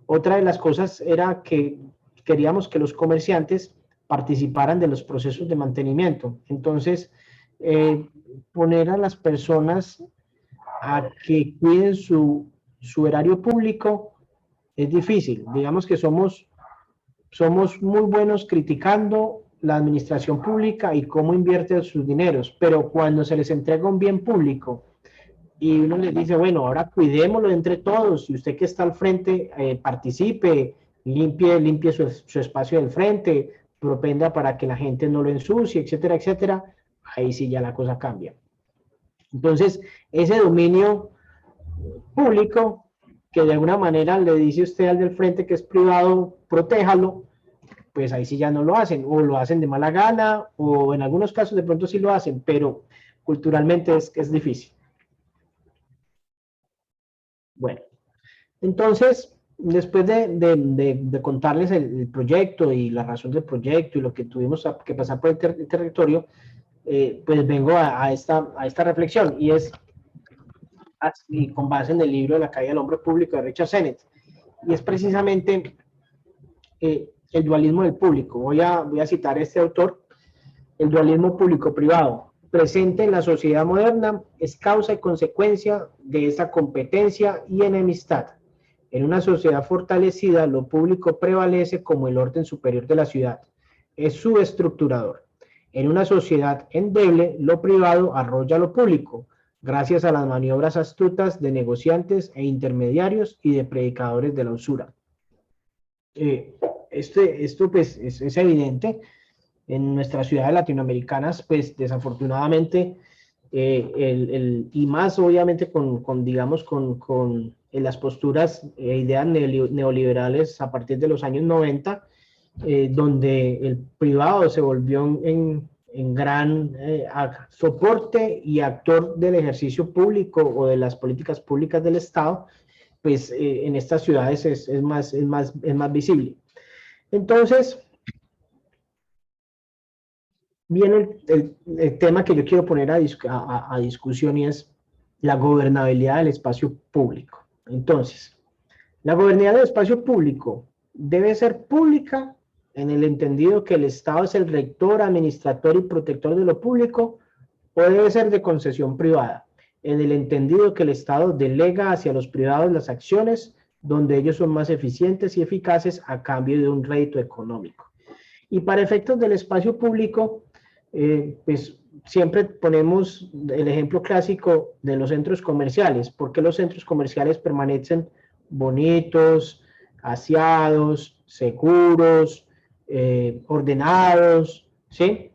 Otra de las cosas era que queríamos que los comerciantes participaran de los procesos de mantenimiento. Entonces, poner a las personas a que cuiden su erario público es difícil. Digamos que somos muy buenos criticando la administración pública y cómo invierte sus dineros, pero cuando se les entrega un bien público y uno les dice, bueno, ahora cuidémoslo entre todos, y usted que está al frente participe, limpie su espacio del frente, propenda para que la gente no lo ensucie, etcétera, etcétera, ahí sí ya la cosa cambia. Entonces, ese dominio público, que de alguna manera le dice usted al del frente que es privado, protéjalo, pues ahí sí ya no lo hacen, o lo hacen de mala gana, o en algunos casos de pronto sí lo hacen, pero culturalmente es difícil. Bueno, entonces, después de contarles el proyecto y la razón del proyecto y lo que tuvimos que pasar por el territorio, pues vengo a esta reflexión, y es con base en el libro La caída del hombre público de Richard Sennett, y es precisamente el dualismo del público. Voy a citar a este autor. El dualismo público-privado, presente en la sociedad moderna, es causa y consecuencia de esa competencia y enemistad. En una sociedad fortalecida, lo público prevalece como el orden superior de la ciudad. Es su estructurador. En una sociedad endeble, lo privado arrolla lo público, gracias a las maniobras astutas de negociantes e intermediarios y de predicadores de la usura. Esto pues es evidente. En nuestras ciudades latinoamericanas, pues desafortunadamente, y más obviamente digamos, con las posturas e ideas neoliberales a partir de los años 90, donde el privado se volvió en gran soporte y actor del ejercicio público o de las políticas públicas del Estado, pues en estas ciudades es más visible. Entonces, viene el tema que yo quiero poner a discusión, y es la gobernabilidad del espacio público. Entonces, la gobernabilidad del espacio público debe ser pública en el entendido que el Estado es el rector, administrador y protector de lo público, o debe ser de concesión privada, en el entendido que el Estado delega hacia los privados las acciones donde ellos son más eficientes y eficaces a cambio de un rédito económico. Y para efectos del espacio público, pues siempre ponemos el ejemplo clásico de los centros comerciales. ¿Por qué los centros comerciales permanecen bonitos, aseados, seguros, ordenados? ¿Sí?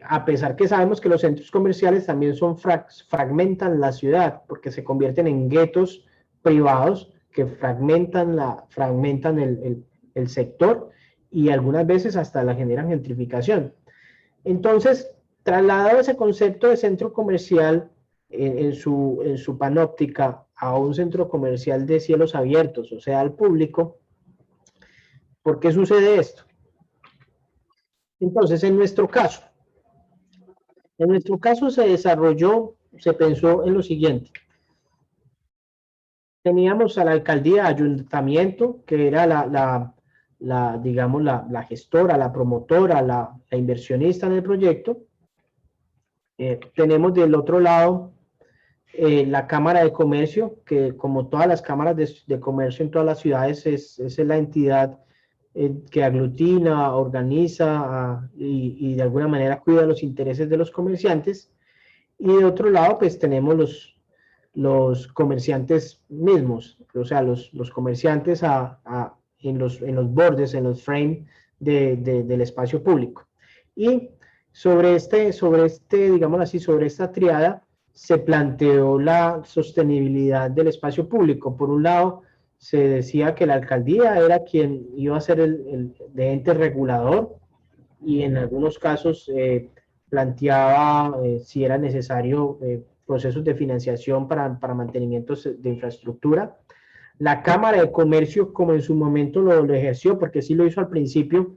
A pesar que sabemos que los centros comerciales también fragmentan la ciudad, porque se convierten en guetos privados que fragmentan el sector, y algunas veces hasta la generan gentrificación. Entonces, trasladado ese concepto de centro comercial en su panóptica a un centro comercial de cielos abiertos, o sea, al público, ¿por qué sucede esto? Entonces, en nuestro caso se pensó en lo siguiente. Teníamos a la alcaldía, ayuntamiento, que era digamos, la gestora, la promotora, la inversionista en el proyecto. Tenemos del otro lado la Cámara de Comercio, que como todas las cámaras de comercio en todas las ciudades es la entidad que aglutina, organiza y de alguna manera cuida los intereses de los comerciantes. Y de otro lado, pues tenemos los comerciantes mismos, o sea, los comerciantes en los bordes, en los frames del espacio público. Y sobre digamos así, sobre esta triada, se planteó la sostenibilidad del espacio público. Por un lado, se decía que la alcaldía era quien iba a ser el ente regulador, y en algunos casos planteaba si era necesario procesos de financiación para mantenimientos de infraestructura. La Cámara de Comercio, como en su momento lo ejerció, porque sí lo hizo al principio,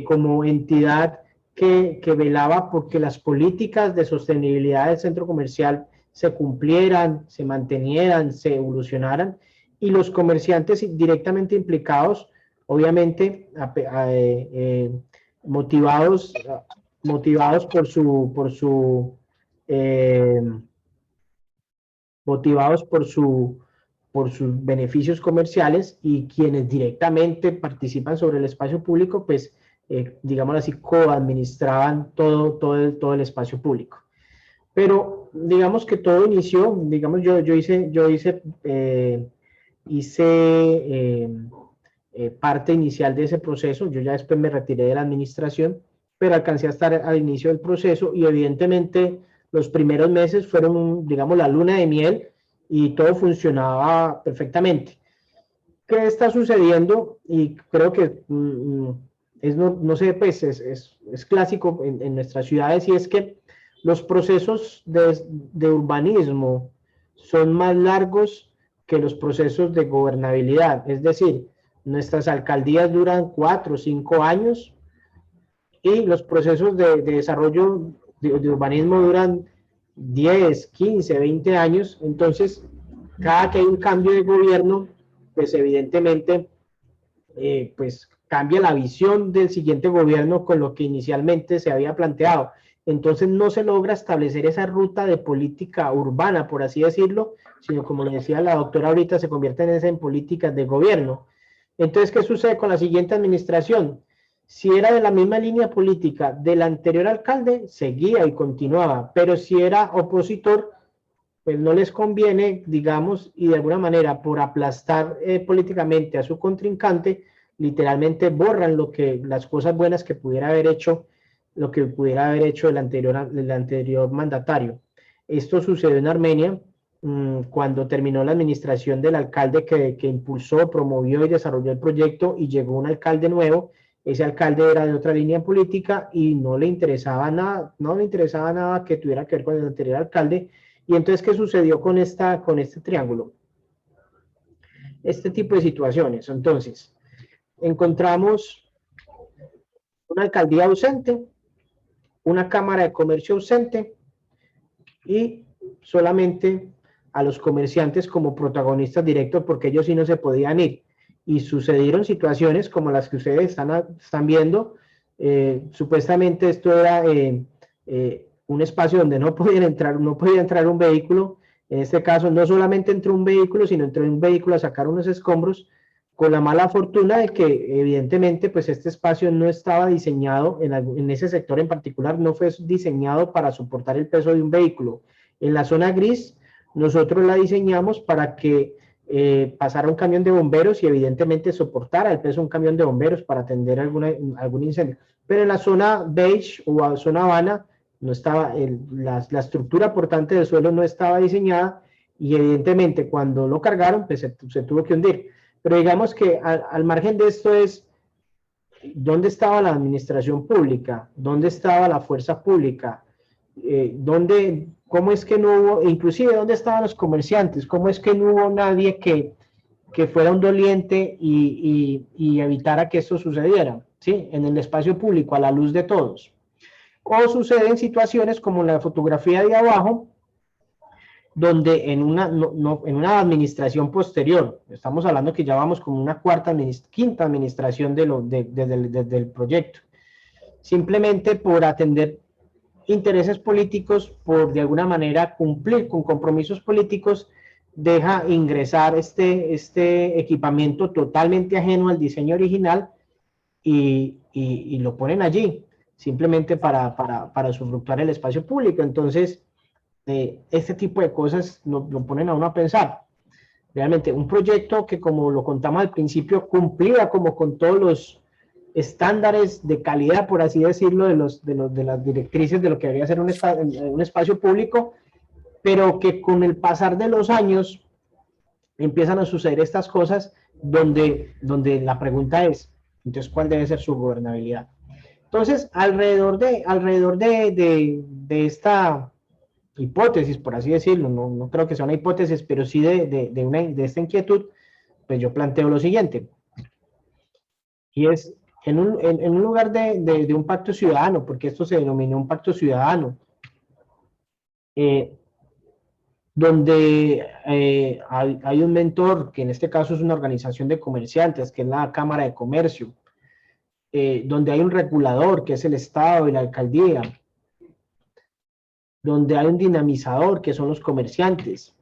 como entidad que velaba porque las políticas de sostenibilidad del centro comercial se cumplieran, se mantenieran, se evolucionaran, y los comerciantes directamente implicados, obviamente, motivados por sus beneficios comerciales, y quienes directamente participan sobre el espacio público, pues, digamos así, coadministraban todo el espacio público. Pero digamos que todo inició, digamos, yo hice parte inicial de ese proceso. Yo ya después me retiré de la administración, pero alcancé a estar al inicio del proceso, y evidentemente los primeros meses fueron, digamos, la luna de miel, y todo funcionaba perfectamente. ¿Qué está sucediendo? Y creo que no sé, pues es clásico en nuestras ciudades, y es que los procesos de urbanismo son más largos que los procesos de gobernabilidad. Es decir, nuestras alcaldías duran 4 o 5 años, y los procesos de desarrollo de urbanismo duran 10, 15, 20 años. Entonces, cada que hay un cambio de gobierno, pues evidentemente, pues cambia la visión del siguiente gobierno con lo que inicialmente se había planteado. Entonces no se logra establecer esa ruta de política urbana, por así decirlo, sino, como le decía la doctora ahorita, se convierte en políticas de gobierno. Entonces, ¿qué sucede con la siguiente administración? Si era de la misma línea política del anterior alcalde, seguía y continuaba, pero si era opositor, pues no les conviene, digamos, y de alguna manera, por aplastar políticamente a su contrincante, literalmente borran las cosas buenas que pudiera haber hecho, lo que pudiera haber hecho el anterior mandatario. Esto sucedió en Armenia, cuando terminó la administración del alcalde que impulsó, promovió y desarrolló el proyecto, y llegó un alcalde nuevo. Ese alcalde era de otra línea política y no le interesaba nada que tuviera que ver con el anterior alcalde. Y entonces, ¿qué sucedió con este triángulo? Este tipo de situaciones. Entonces, encontramos una alcaldía ausente, una Cámara de Comercio ausente, y solamente a los comerciantes como protagonistas directos, porque ellos sí no se podían ir. Y sucedieron situaciones como las que ustedes están viendo. Supuestamente esto era un espacio donde no podía entrar un vehículo. En este caso, no solamente entró un vehículo, sino entró un vehículo a sacar unos escombros, con la mala fortuna de que evidentemente pues este espacio no estaba diseñado, en ese sector en particular, no fue diseñado para soportar el peso de un vehículo. En la zona gris, nosotros la diseñamos para que pasara un camión de bomberos y evidentemente soportara el peso de un camión de bomberos para atender algún incendio. Pero en la zona beige o zona habana, no estaba, la estructura portante del suelo no estaba diseñada, y evidentemente cuando lo cargaron, pues se tuvo que hundir. Pero digamos que al margen de esto es, ¿dónde estaba la administración pública? ¿Dónde estaba la fuerza pública? ¿Cómo es que no hubo, inclusive dónde estaban los comerciantes? ¿Cómo es que no hubo nadie que fuera un doliente y evitara que esto sucediera, ¿sí? En el espacio público, a la luz de todos. O suceden situaciones como la fotografía de abajo, donde en una administración posterior, estamos hablando que ya vamos con una quinta administración del proyecto, simplemente por atender intereses políticos, por de alguna manera cumplir con compromisos políticos, deja ingresar este equipamiento totalmente ajeno al diseño original y lo ponen allí, simplemente para usufructuar el espacio público. Entonces, este tipo de cosas lo ponen a uno a pensar. Realmente, un proyecto que, como lo contamos al principio, cumplía como con todos los estándares de calidad, por así decirlo, de las directrices de lo que debería ser un espacio público, pero que con el pasar de los años empiezan a suceder estas cosas donde la pregunta es, entonces, ¿cuál debe ser su gobernabilidad? Entonces, alrededor de esta hipótesis, por así decirlo, no creo que sea una hipótesis, pero sí de esta inquietud, pues yo planteo lo siguiente, y es, en un lugar de un pacto ciudadano, porque esto se denominó un pacto ciudadano, donde hay un mentor, que en este caso es una organización de comerciantes, que es la Cámara de Comercio, donde hay un regulador, que es el Estado y la alcaldía, donde hay un dinamizador, que son los comerciantes,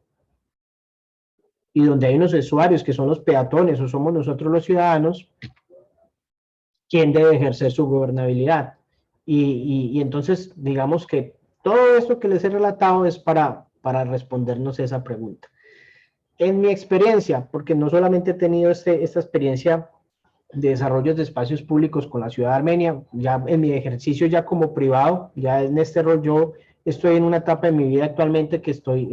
y donde hay unos usuarios, que son los peatones, o somos nosotros los ciudadanos, ¿quién debe ejercer su gobernabilidad? Y entonces, digamos que todo esto que les he relatado es para respondernos esa pregunta. En mi experiencia, porque no solamente he tenido esta experiencia de desarrollo de espacios públicos con la ciudad de Armenia, ya en mi ejercicio ya como privado, ya en este rol yo estoy en una etapa de mi vida actualmente que estoy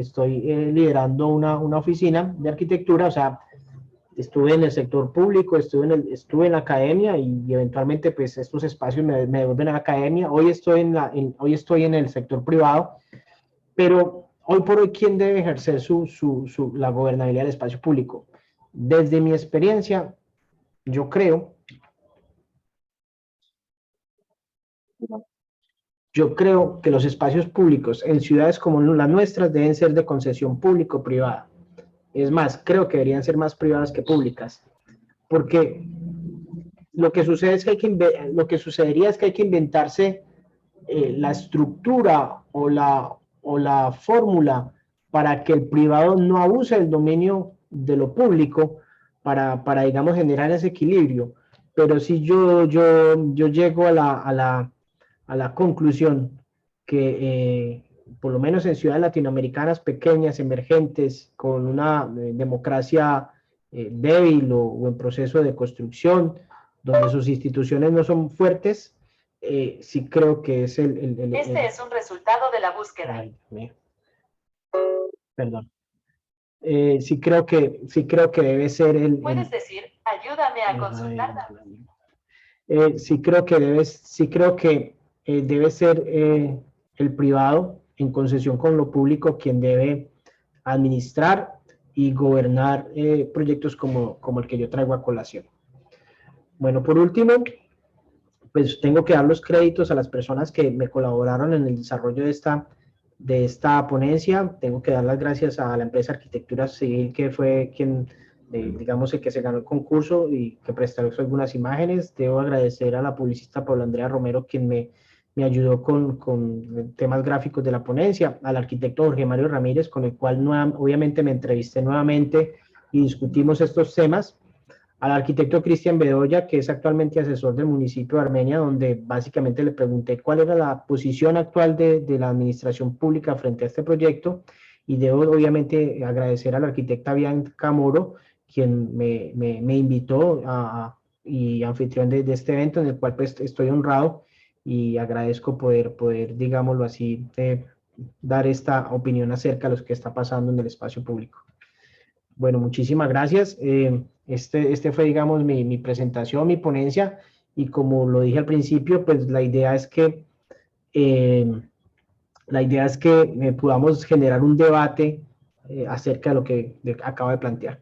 liderando una oficina de arquitectura, o sea, estuve en el sector público, estuve en la academia y eventualmente pues estos espacios me devuelven a la academia. Hoy estoy en el sector privado, pero hoy por hoy, ¿quién debe ejercer la gobernabilidad del espacio público? Desde mi experiencia, yo creo que los espacios públicos en ciudades como las nuestras deben ser de concesión público-privada. Es más, creo que deberían ser más privadas que públicas, porque lo que sucede es que sucedería es que hay que inventarse la estructura o la fórmula para que el privado no abuse del dominio de lo público para digamos, generar ese equilibrio. Pero si yo llego a la conclusión que por lo menos en ciudades latinoamericanas pequeñas, emergentes, con una democracia débil o en proceso de construcción, donde sus instituciones no son fuertes, sí creo que es Este es un resultado de la búsqueda. Ay, Dios mío. Perdón. Sí creo que debe ser Puedes decir, ayúdame a consultar. sí creo que debe ser el privado en concesión con lo público quien debe administrar y gobernar proyectos como el que yo traigo a colación. Bueno, por último, pues tengo que dar los créditos a las personas que me colaboraron en el desarrollo de esta ponencia. Tengo que dar las gracias a la empresa Arquitectura Civil, que fue quien, digamos, el que se ganó el concurso y que prestó algunas imágenes. Debo agradecer a la publicista Paula Andrea Romero, quien me ayudó con temas gráficos de la ponencia, al arquitecto Jorge Mario Ramírez, con el cual obviamente me entrevisté nuevamente y discutimos estos temas, al arquitecto Cristian Bedoya, que es actualmente asesor del municipio de Armenia, donde básicamente le pregunté cuál era la posición actual de la administración pública frente a este proyecto, y debo obviamente agradecer a la arquitecta Bianca Moro, quien me invitó y anfitrión de este evento, en el cual pues estoy honrado y agradezco poder digámoslo así, dar esta opinión acerca de lo que está pasando en el espacio público. Bueno, muchísimas gracias. Este fue, digamos, mi presentación, mi ponencia, y como lo dije al principio, pues la idea es que podamos generar un debate acerca de lo que acabo de plantear.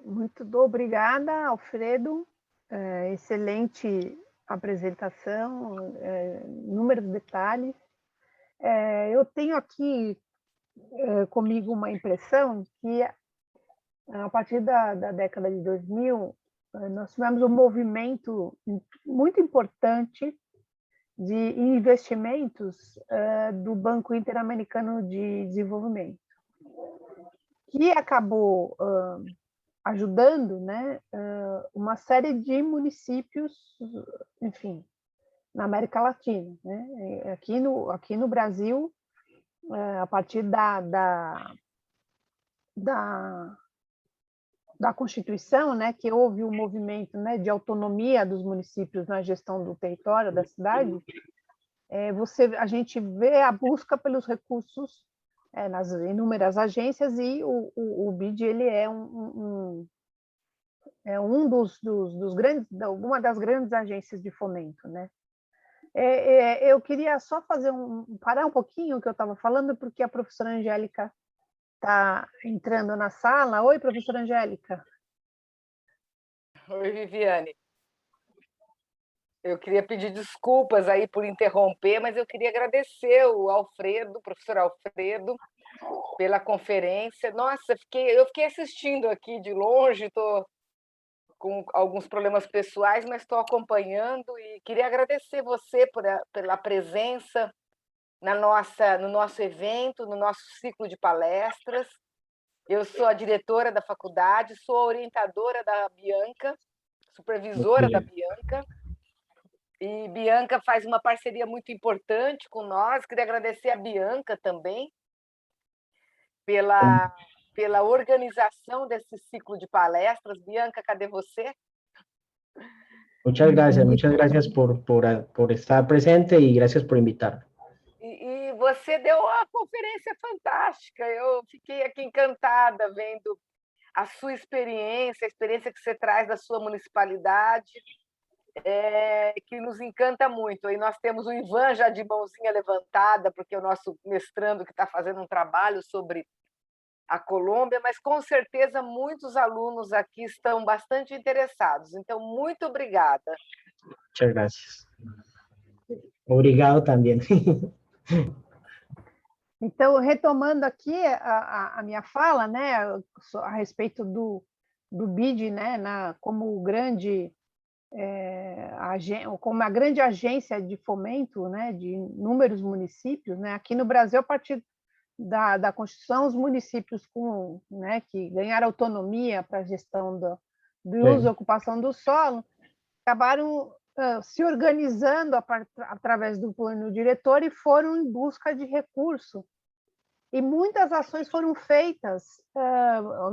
Muito obrigada, Alfredo. Excelente apresentação, inúmeros detalhes. Eu tenho aqui comigo uma impressão que, a partir da década de 2000, nós tivemos um movimento muito importante de investimentos do Banco Interamericano de Desenvolvimento, que acabou ajudando, né, uma série de municípios, enfim, na América Latina, né? Aqui no Brasil, a partir da Constituição, né, que houve um movimento, né, de autonomia dos municípios na gestão do território, da cidade, a gente vê a busca pelos recursos nas inúmeras agências, e o BID ele é dos grandes, uma das grandes agências de fomento, né? Eu queria só parar um pouquinho o que eu estava falando, porque a professora Angélica está entrando na sala. Oi, professora Angélica. Oi, Viviane. Eu queria pedir desculpas aí por interromper, mas eu queria agradecer o professor Alfredo, pela conferência. Nossa, eu fiquei assistindo aqui de longe, estou com alguns problemas pessoais, mas estou acompanhando, e queria agradecer você pela presença no nosso evento, no nosso ciclo de palestras. Eu sou a diretora da faculdade, sou a orientadora da Bianca, supervisora da Bianca, e Bianca faz uma parceria muito importante com nós. Queria agradecer a Bianca também pela organização desse ciclo de palestras. Bianca, cadê você? Muchas gracias por estar presente y gracias por invitarme. E você deu uma conferência fantástica. Eu fiquei aqui encantada vendo a sua experiência, a experiência que você traz da sua municipalidade, que nos encanta muito. E nós temos o Ivan já de mãozinha levantada, porque é o nosso mestrando que está fazendo um trabalho sobre a Colômbia, mas com certeza muitos alunos aqui estão bastante interessados. Então, muito obrigada. Muchas gracias. Obrigado também. Então, retomando aqui a minha fala, né, a respeito do BID, né, como uma grande agência de fomento, né, de inúmeros municípios, né, aqui no Brasil, a partir da Constituição, os municípios né, que ganharam autonomia para a gestão do uso e ocupação do solo acabaram se organizando através do plano diretor e foram em busca de recurso. E muitas ações foram feitas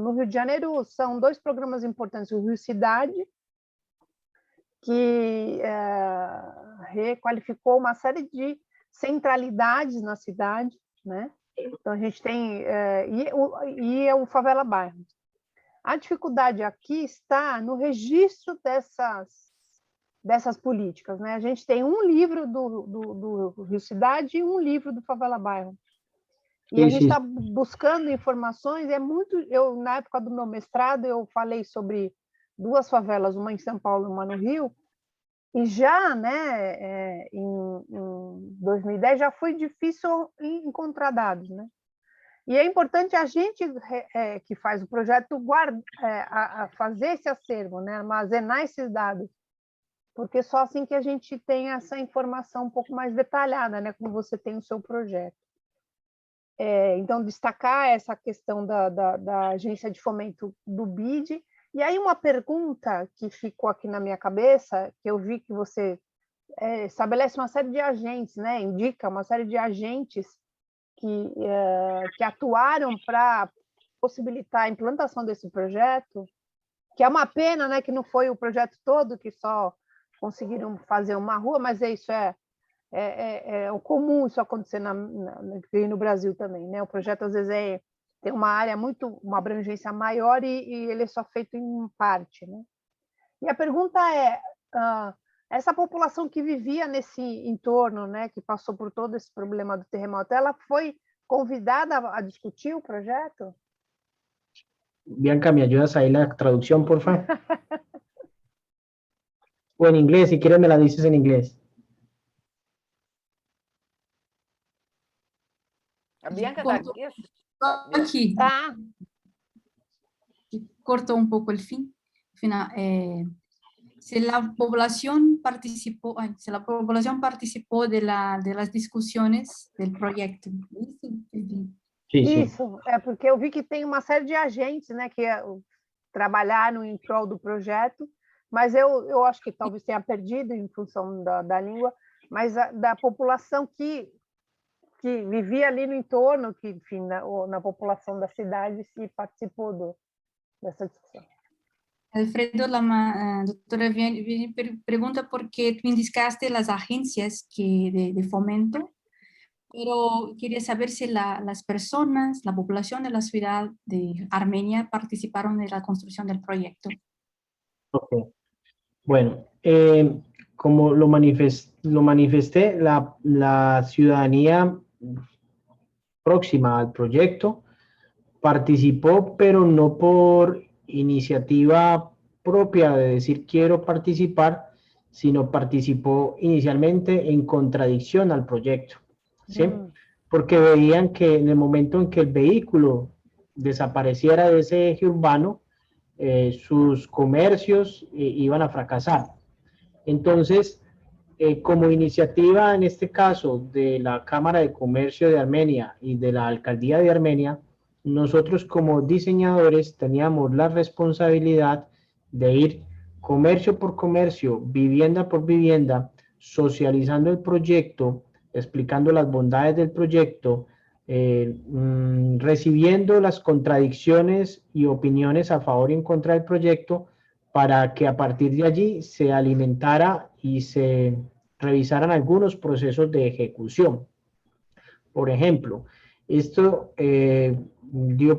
no Rio de Janeiro. São 2 programas importantes: o Rio Cidade, que requalificou uma série de centralidades na cidade, né? Então, a gente tem... e o Favela Bairro. A dificuldade aqui está no registro dessas políticas, né? A gente tem um livro do Rio Cidade e um livro do Favela Bairro. E a gente está buscando informações. Na época do meu mestrado, eu falei sobre 2 favelas, uma em São Paulo e uma no Rio, e já, né, em 2010 já foi difícil encontrar dados, né? E é importante a gente que faz o projeto fazer esse acervo, né, armazenar esses dados, porque só assim que a gente tem essa informação um pouco mais detalhada, né, como você tem o seu projeto. Então, destacar essa questão da agência de fomento do BID. E aí uma pergunta que ficou aqui na minha cabeça, que eu vi que você estabelece uma série de agentes, né? Indica uma série de agentes que atuaram para possibilitar a implantação desse projeto, que é uma pena, né, que não foi o projeto todo, que só conseguiram fazer uma rua, mas isso é o comum, isso acontecer no Brasil também, né? O projeto, às vezes, tem uma abrangência maior e ele é só feito em parte, né? E a pergunta é, essa população que vivia nesse entorno, né, que passou por todo esse problema do terremoto, ela foi convidada a discutir o projeto? Bianca, ¿me ayudas ahí la traducción, por favor? O en inglés, si quieres me la dices en inglés. A Bianca está Corto- aqui? Aquí, Tá. corto un poco el final. Si la población participó de las discusiones del proyecto. Sí, sí. Isso, porque eu vi que tem uma série de agentes, né, que trabalharam em prol do projeto, mas eu acho que talvez tenha perdido em função da língua, mas da população que vivia ali no entorno, que, enfim, na população da cidade se participou dessa discussão. Alfredo, doctora Viene pregunta por qué tú indicaste las agencias de fomento, pero quería saber si las personas, la población de la ciudad de Armenia participaron de la construcción del proyecto. Ok. Bueno, como lo manifesté, la ciudadanía próxima al proyecto participó, pero no por iniciativa propia de decir quiero participar, sino participó inicialmente en contradicción al proyecto, ¿sí? Porque veían que en el momento en que el vehículo desapareciera de ese eje urbano, sus comercios iban a fracasar. Entonces, como iniciativa en este caso de la Cámara de Comercio de Armenia y de la Alcaldía de Armenia, nosotros como diseñadores teníamos la responsabilidad de ir comercio por comercio, vivienda por vivienda, socializando el proyecto, explicando las bondades del proyecto, recibiendo las contradicciones y opiniones a favor y en contra del proyecto, para que a partir de allí se alimentara y se revisaran algunos procesos de ejecución. Por ejemplo, esto,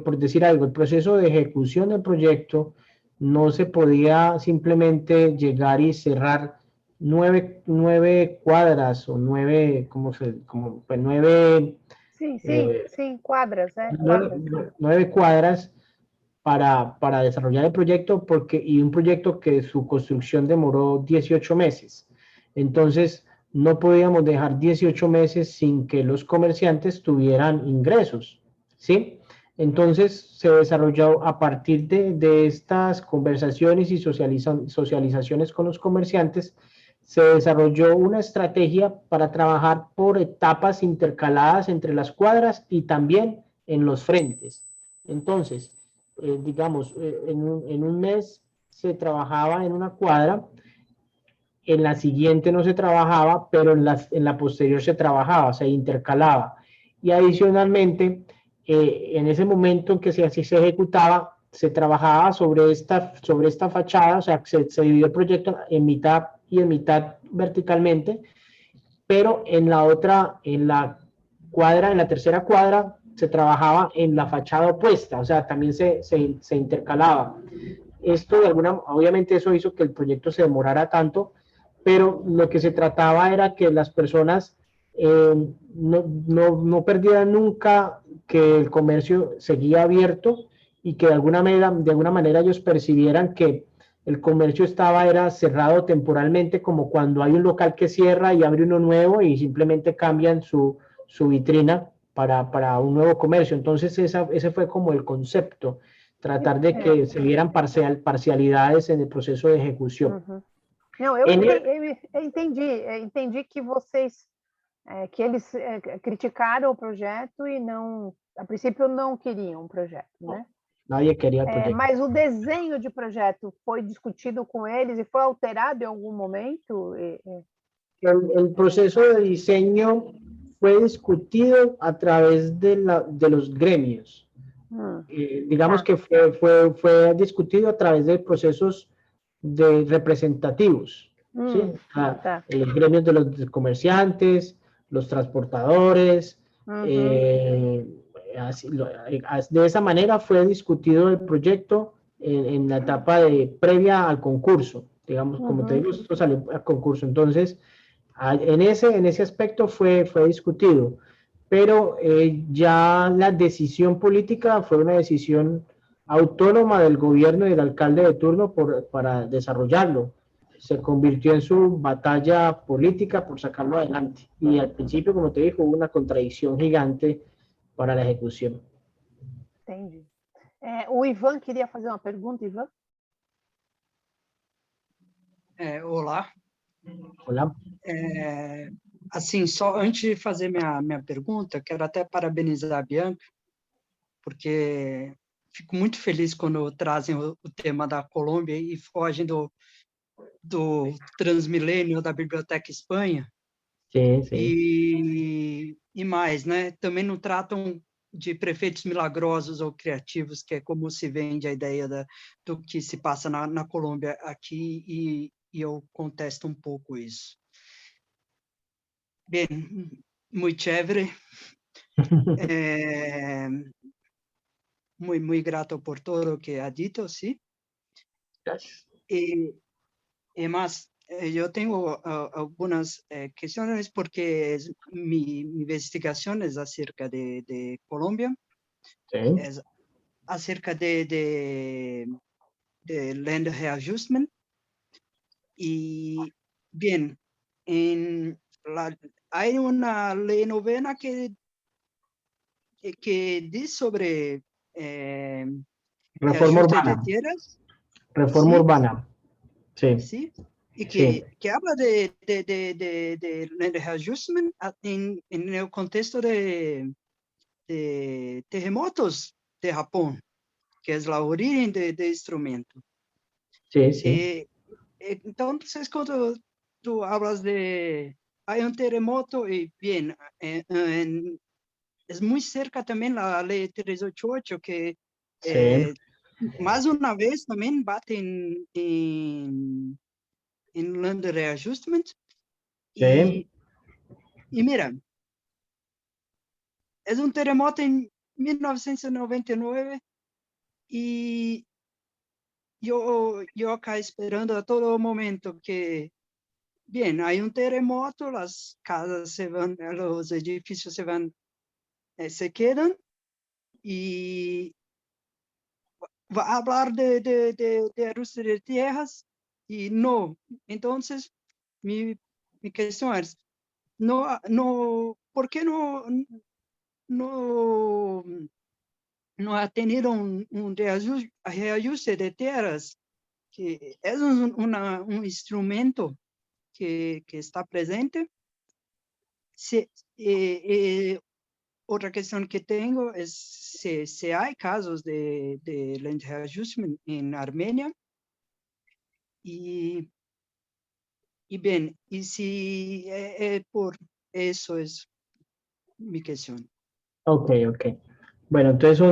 por decir algo, el proceso de ejecución del proyecto no se podía simplemente llegar y cerrar 9 cuadras o 9, Quadras, 9 cuadras para desarrollar el proyecto, y un proyecto que su construcción demoró 18 meses. Entonces, no podíamos dejar 18 meses sin que los comerciantes tuvieran ingresos, ¿sí? Entonces, se desarrolló a partir de estas conversaciones y socializaciones con los comerciantes, se desarrolló una estrategia para trabajar por etapas intercaladas entre las cuadras y también en los frentes. Entonces, digamos, en un mes se trabajaba en una cuadra, en la siguiente no se trabajaba, pero en la posterior se trabajaba, se intercalaba. Y adicionalmente, en ese momento en que se ejecutaba, se trabajaba sobre esta fachada, o sea, se dividió el proyecto en mitad y en mitad verticalmente, pero en la tercera cuadra, se trabajaba en la fachada opuesta, o sea, también se intercalaba. Esto obviamente eso hizo que el proyecto se demorara tanto, pero lo que se trataba era que las personas no perdieran nunca que el comercio seguía abierto y que de alguna manera ellos percibieran que el comercio era cerrado temporalmente, como cuando hay un local que cierra y abre uno nuevo y simplemente cambian su vitrina para un nuevo comercio. Entonces ese fue como el concepto, tratar de que se vieran parcialidades en el proceso de ejecución. Não, eu entendi que vocês, que eles criticaram o projeto e não, a princípio não queriam o projeto, né? Nadie quería el proyecto. Mas o desenho de projeto foi discutido com eles e foi alterado em algum momento? El proceso de diseño fue discutido a través de los gremios. Digamos que fue discutido a través de procesos representativos, ¿sí? Los gremios de los comerciantes, los transportadores, de esa manera fue discutido el proyecto en la etapa previa al concurso, digamos, como te digo, esto salió al concurso. Entonces, en ese aspecto fue discutido, pero ya la decisión política fue una decisión autónoma del gobierno y del alcalde de turno para desarrollarlo. Se convirtió en su batalla política por sacarlo adelante. Y al principio, como te digo, hubo una contradicción gigante para la ejecución. Entendi. O Ivan queria fazer uma pergunta, Ivan? Olá. Olá. Assim, só antes de fazer minha pergunta, quero até parabenizar a Bianca, porque fico muito feliz quando trazem o tema da Colômbia e fogem do Transmilênio da Biblioteca Espanha. Sim, sim. E mais, né? Também não tratam de prefeitos milagrosos ou criativos, que é como se vende a ideia do que se passa na Colômbia aqui, e eu contesto um pouco isso. Bem, muito chévere. Muy grato por todo lo que ha dicho, sí. Gracias. Y más, yo tengo algunas cuestiones porque mi investigación es acerca de Colombia, Sí. es acerca de land readjustment. Y bien, hay una ley novena que dice sobre Reforma ajuste urbana. de tierras. Reforma ¿sí? urbana. Sí. Sí. Y Sí. que habla de land readjustment en el contexto de terremotos de Japón, que es la origen de instrumento. Sí, sí. Entonces, cuando tú hablas hay un terremoto, y bien, es muy cerca también la ley 388, que Sí. más una vez también bate en land readjustment. Sí. Y mira, es un terremoto en 1999 y yo acá esperando a todo momento que, bien, hay un terremoto, las casas se van, los edificios se van, se quedan, y va a hablar de ajuste de tierras, y no. Entonces, mi cuestión es, ¿por qué no ha tenido un reajuste de tierras, que es un instrumento que está presente? Otra cuestión que tengo es si hay casos de land readjustment en Armenia, y bien, y si por eso es mi cuestión. Ok. Bueno, entonces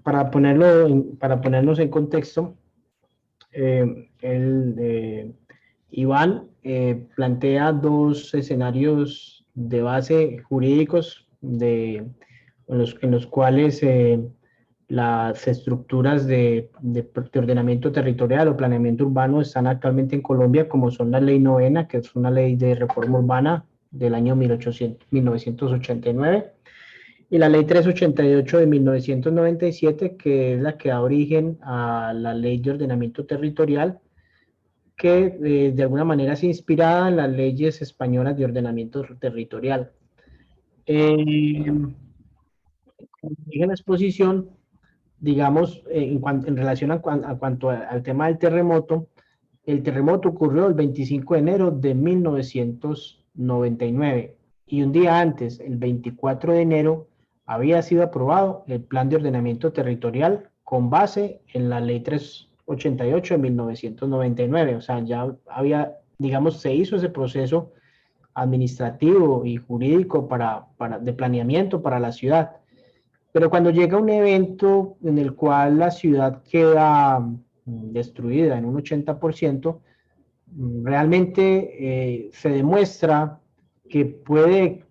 para ponernos en contexto, Iván plantea dos escenarios de base jurídicos en los cuales las estructuras de ordenamiento territorial o planeamiento urbano están actualmente en Colombia, como son la Ley Novena, que es una ley de reforma urbana del año 1989, y la Ley 388 de 1997, que es la que da origen a la Ley de Ordenamiento Territorial, que de alguna manera es inspirada en las leyes españolas de ordenamiento territorial. En la exposición, digamos, en relación a cuanto al tema del terremoto, el terremoto ocurrió el 25 de enero de 1999, y un día antes, el 24 de enero, había sido aprobado el Plan de Ordenamiento Territorial con base en la Ley 388 de 1999. O sea, ya había, digamos, se hizo ese proceso administrativo y jurídico de planeamiento para la ciudad. Pero cuando llega un evento en el cual la ciudad queda destruida en un 80%, realmente se demuestra que puede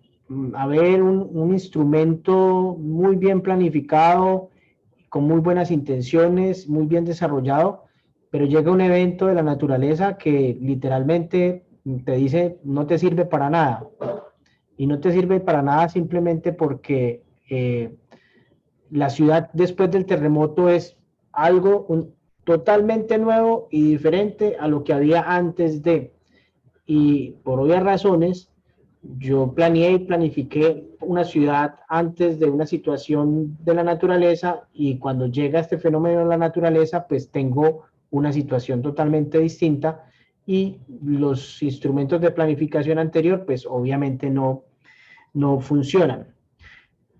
haber un instrumento muy bien planificado, con muy buenas intenciones, muy bien desarrollado, pero llega un evento de la naturaleza que literalmente te dice no te sirve para nada. Y no te sirve para nada simplemente porque la ciudad después del terremoto es algo totalmente nuevo y diferente a lo que había antes de. Y por obvias razones, yo planeé y planifiqué una ciudad antes de una situación de la naturaleza y cuando llega este fenómeno de la naturaleza, pues tengo una situación totalmente distinta y los instrumentos de planificación anterior, pues obviamente no funcionan.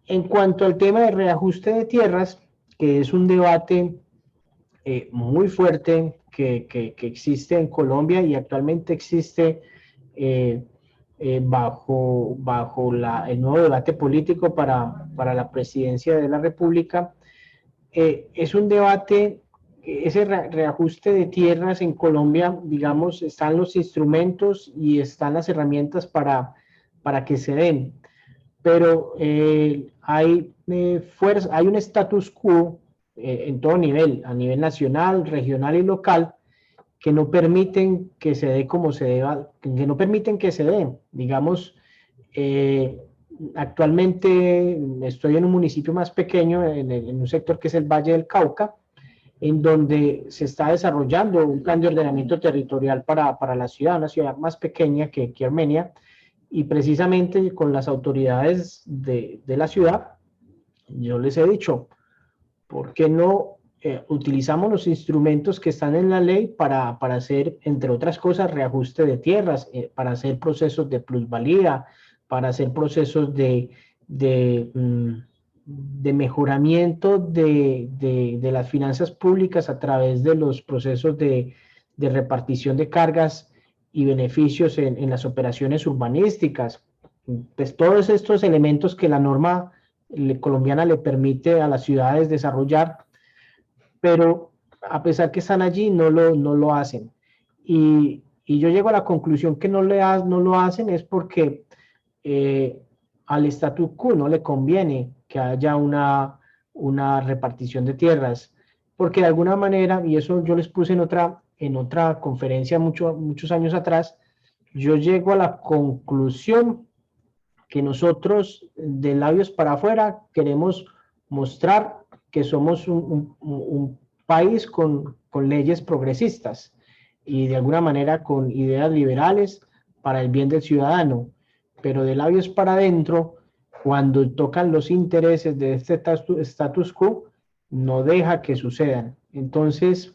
En cuanto al tema de reajuste de tierras, que es un debate muy fuerte que existe en Colombia y actualmente existe bajo el nuevo debate político para la presidencia de la República, es un debate, ese reajuste de tierras en Colombia, digamos, están los instrumentos y están las herramientas para que se den, pero hay un status quo en todo nivel, a nivel nacional, regional y local, que no permiten que se dé como se deba, que no permiten que se dé. Digamos, actualmente estoy en un municipio más pequeño, en un sector que es el Valle del Cauca, en donde se está desarrollando un plan de ordenamiento territorial para la ciudad, una ciudad más pequeña que Armenia, y precisamente con las autoridades de la ciudad, yo les he dicho, ¿por qué no utilizamos los instrumentos que están en la ley para hacer, entre otras cosas, reajuste de tierras, para hacer procesos de plusvalía, para hacer procesos de mejoramiento de las finanzas públicas a través de los procesos de repartición de cargas y beneficios en las operaciones urbanísticas? Pues todos estos elementos que la norma colombiana le permite a las ciudades desarrollar, pero a pesar que están allí, no lo hacen. Y yo llego a la conclusión que no lo hacen es porque al status quo no le conviene que haya una repartición de tierras, porque de alguna manera, y eso yo les puse en otra conferencia muchos años atrás, yo llego a la conclusión que nosotros de labios para afuera queremos mostrar que somos un país con leyes progresistas y de alguna manera con ideas liberales para el bien del ciudadano, pero de labios para adentro, cuando tocan los intereses de este status quo, no deja que sucedan. Entonces,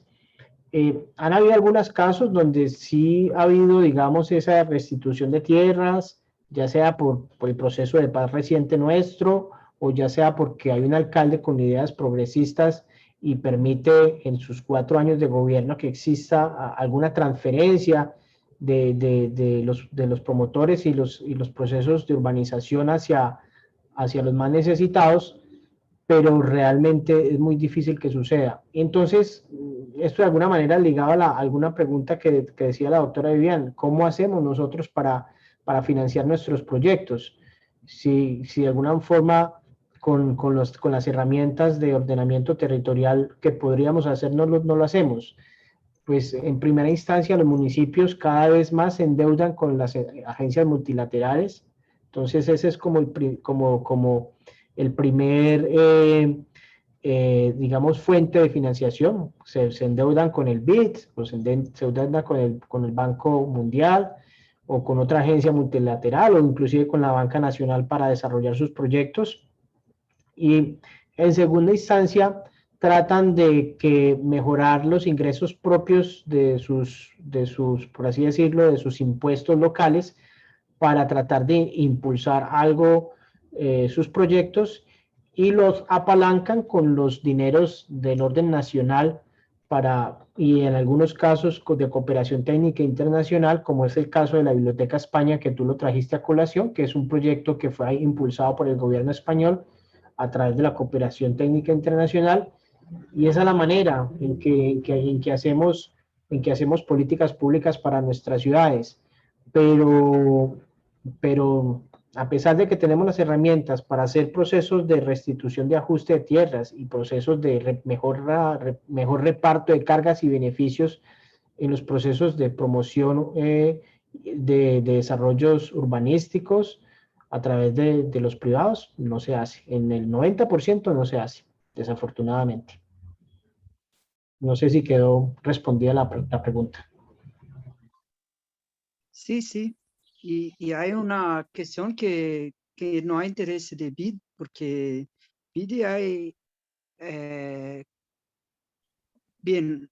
han habido algunos casos donde sí ha habido, digamos, esa restitución de tierras, ya sea por el proceso de paz reciente nuestro, o ya sea porque hay un alcalde con ideas progresistas y permite en sus 4 años de gobierno que exista alguna transferencia de los promotores y los procesos de urbanización hacia los más necesitados, pero realmente es muy difícil que suceda. Entonces, esto de alguna manera ligado a alguna pregunta que decía la doctora Vivian, ¿cómo hacemos nosotros para financiar nuestros proyectos? Si de alguna forma con las herramientas de ordenamiento territorial que podríamos hacer no lo hacemos. Pues en primera instancia los municipios cada vez más se endeudan con las agencias multilaterales, entonces ese es como el primer, digamos, fuente de financiación. Se endeudan con el BID, o se endeudan con el Banco Mundial, o con otra agencia multilateral, o inclusive con la Banca Nacional para desarrollar sus proyectos. Y en segunda instancia, tratan de mejorar los ingresos propios de sus, por así decirlo, de sus impuestos locales para tratar de impulsar algo, sus proyectos, y los apalancan con los dineros del orden nacional y en algunos casos de cooperación técnica internacional, como es el caso de la Biblioteca España, que tú lo trajiste a colación, que es un proyecto que fue impulsado por el gobierno español a través de la cooperación técnica internacional, y esa es la manera en que hacemos políticas públicas para nuestras ciudades. Pero a pesar de que tenemos las herramientas para hacer procesos de restitución de ajuste de tierras y procesos de mejor reparto de cargas y beneficios en los procesos de promoción de desarrollos urbanísticos a través de los privados, no se hace. En el 90% no se hace, desafortunadamente. No sé si quedó respondida la pregunta. Sí, sí. y hay una cuestión que no hay interés de BID, porque BID hay, bien,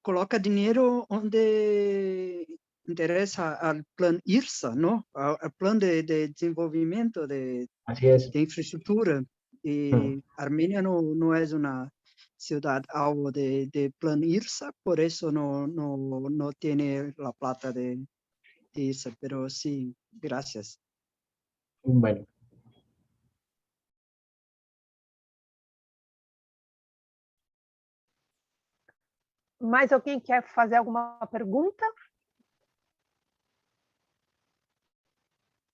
coloca dinero donde interesa al plan IRSA, ¿no? Al plan de desenvolvimiento de Así es. infraestructura. Y Armenia no es una ciudad algo de plan IRSA, por eso no tiene la plata de IRSA, pero sí, gracias. Bueno. Mais alguém quer fazer alguma pergunta?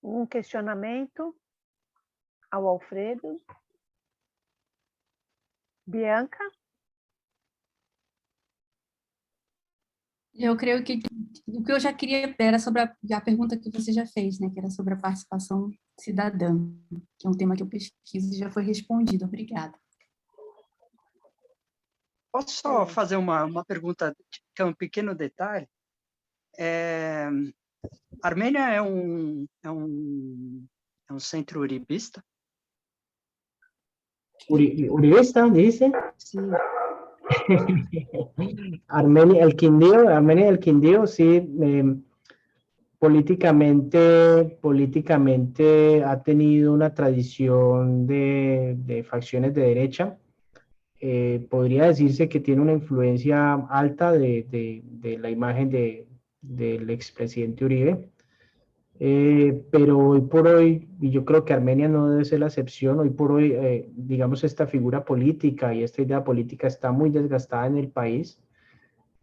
Um questionamento ao Alfredo? Bianca? Eu creio que o que eu já queria era sobre a pergunta que você já fez, né, que era sobre a participação cidadã, que é um tema que eu pesquiso e já foi respondido. Obrigada. Posso só fazer uma pergunta, que é um pequeno detalhe? Armênia é um centro uribista? ¿Uribista, dice? Sí. Armenia del Quindío, sí, políticamente ha tenido una tradición de facciones de derecha. Podría decirse que tiene una influencia alta de la imagen del expresidente Uribe. Pero hoy por hoy, y yo creo que Armenia no debe ser la excepción, hoy por hoy, digamos, esta figura política y esta idea política está muy desgastada en el país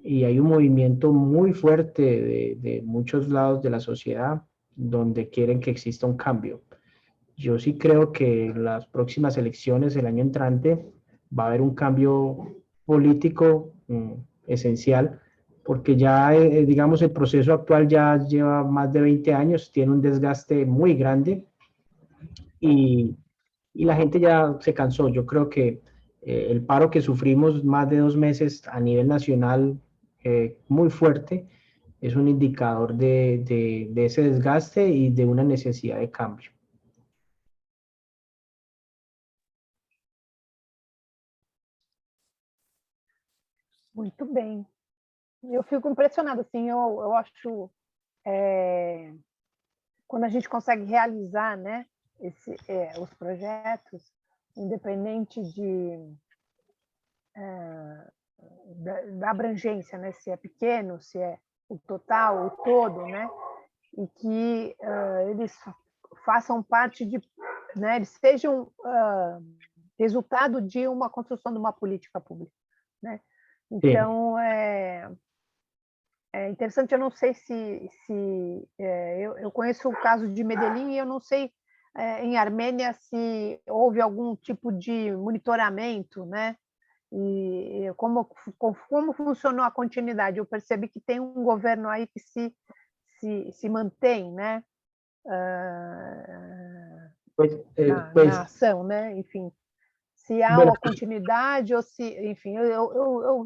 y hay un movimiento muy fuerte de muchos lados de la sociedad donde quieren que exista un cambio. Yo sí creo que en las próximas elecciones, el año entrante, va a haber un cambio político esencial, porque ya, digamos, el proceso actual ya lleva más de 20 años, tiene un desgaste muy grande y la gente ya se cansó. Yo creo que el paro que sufrimos más de 2 meses a nivel nacional, muy fuerte, es un indicador de ese desgaste y de una necesidad de cambio. Muito bem. Eu fico impressionada, assim, eu acho, quando a gente consegue realizar, né, os projetos, independente da abrangência, né, se é pequeno, se é o total, o todo, né, e que eles façam parte né, eles sejam resultado de uma construção de uma política pública, né? Então, é interessante, eu não sei eu conheço o caso de Medellín e eu não sei em Armênia se houve algum tipo de monitoramento, né? E como funcionou a continuidade. Eu percebi que tem um governo aí que se mantém, né? Na ação, né? Enfim. Se há uma continuidade ou se, enfim,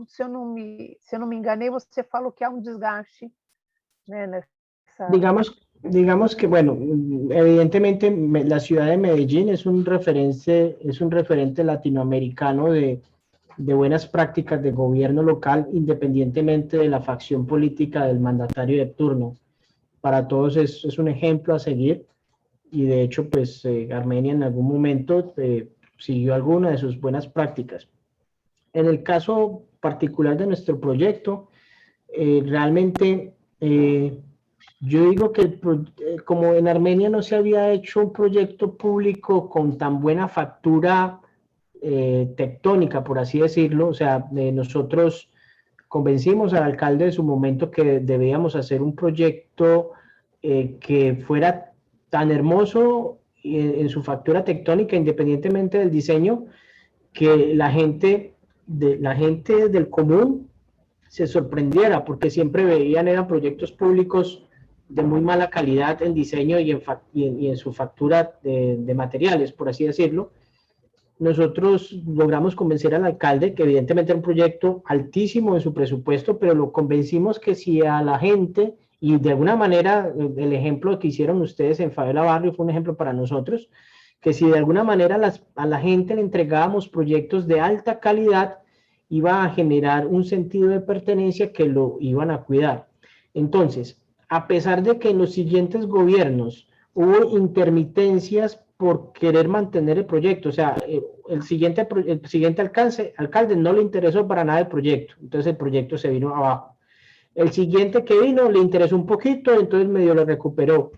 se eu não me enganei, você falou que há um desgaste, né, nessa... Digamos que, bueno, evidentemente la ciudad de Medellín es un referente latinoamericano de buenas prácticas de gobierno local, independientemente de la facción política del mandatario de turno. Para todos es un ejemplo a seguir y de hecho, pues Armenia en algún momento siguió alguna de sus buenas prácticas. En el caso particular de nuestro proyecto, realmente yo digo que como en Armenia no se había hecho un proyecto público con tan buena factura tectónica, por así decirlo, o sea, nosotros convencimos al alcalde de su momento que debíamos hacer un proyecto que fuera tan hermoso en su factura tectónica, independientemente del diseño, que la gente del común se sorprendiera, porque siempre veían eran proyectos públicos de muy mala calidad en diseño y en su factura de materiales, por así decirlo. Nosotros logramos convencer al alcalde que evidentemente era un proyecto altísimo en su presupuesto, pero lo convencimos que si a la gente Y de alguna manera, el ejemplo que hicieron ustedes en Favela Barrio fue un ejemplo para nosotros, que si de alguna manera a la gente le entregábamos proyectos de alta calidad, iba a generar un sentido de pertenencia que lo iban a cuidar. Entonces, a pesar de que en los siguientes gobiernos hubo intermitencias por querer mantener el proyecto, o sea, el siguiente alcalde no le interesó para nada el proyecto, entonces el proyecto se vino abajo. El siguiente que vino le interesó un poquito, entonces medio lo recuperó.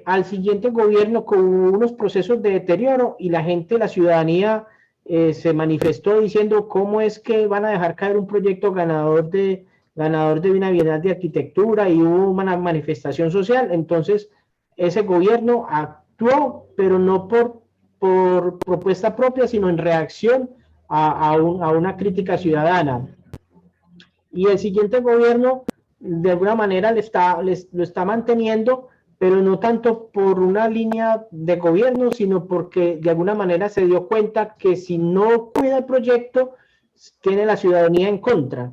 Al siguiente gobierno con unos procesos de deterioro y la gente, la ciudadanía se manifestó diciendo cómo es que van a dejar caer un proyecto ganador de una bienal de arquitectura, y hubo una manifestación social. Entonces ese gobierno actuó, pero no por propuesta propia, sino en reacción a una crítica ciudadana. Y el siguiente gobierno de alguna manera lo está manteniendo, pero no tanto por una línea de gobierno, sino porque de alguna manera se dio cuenta que si no cuida el proyecto, tiene la ciudadanía en contra,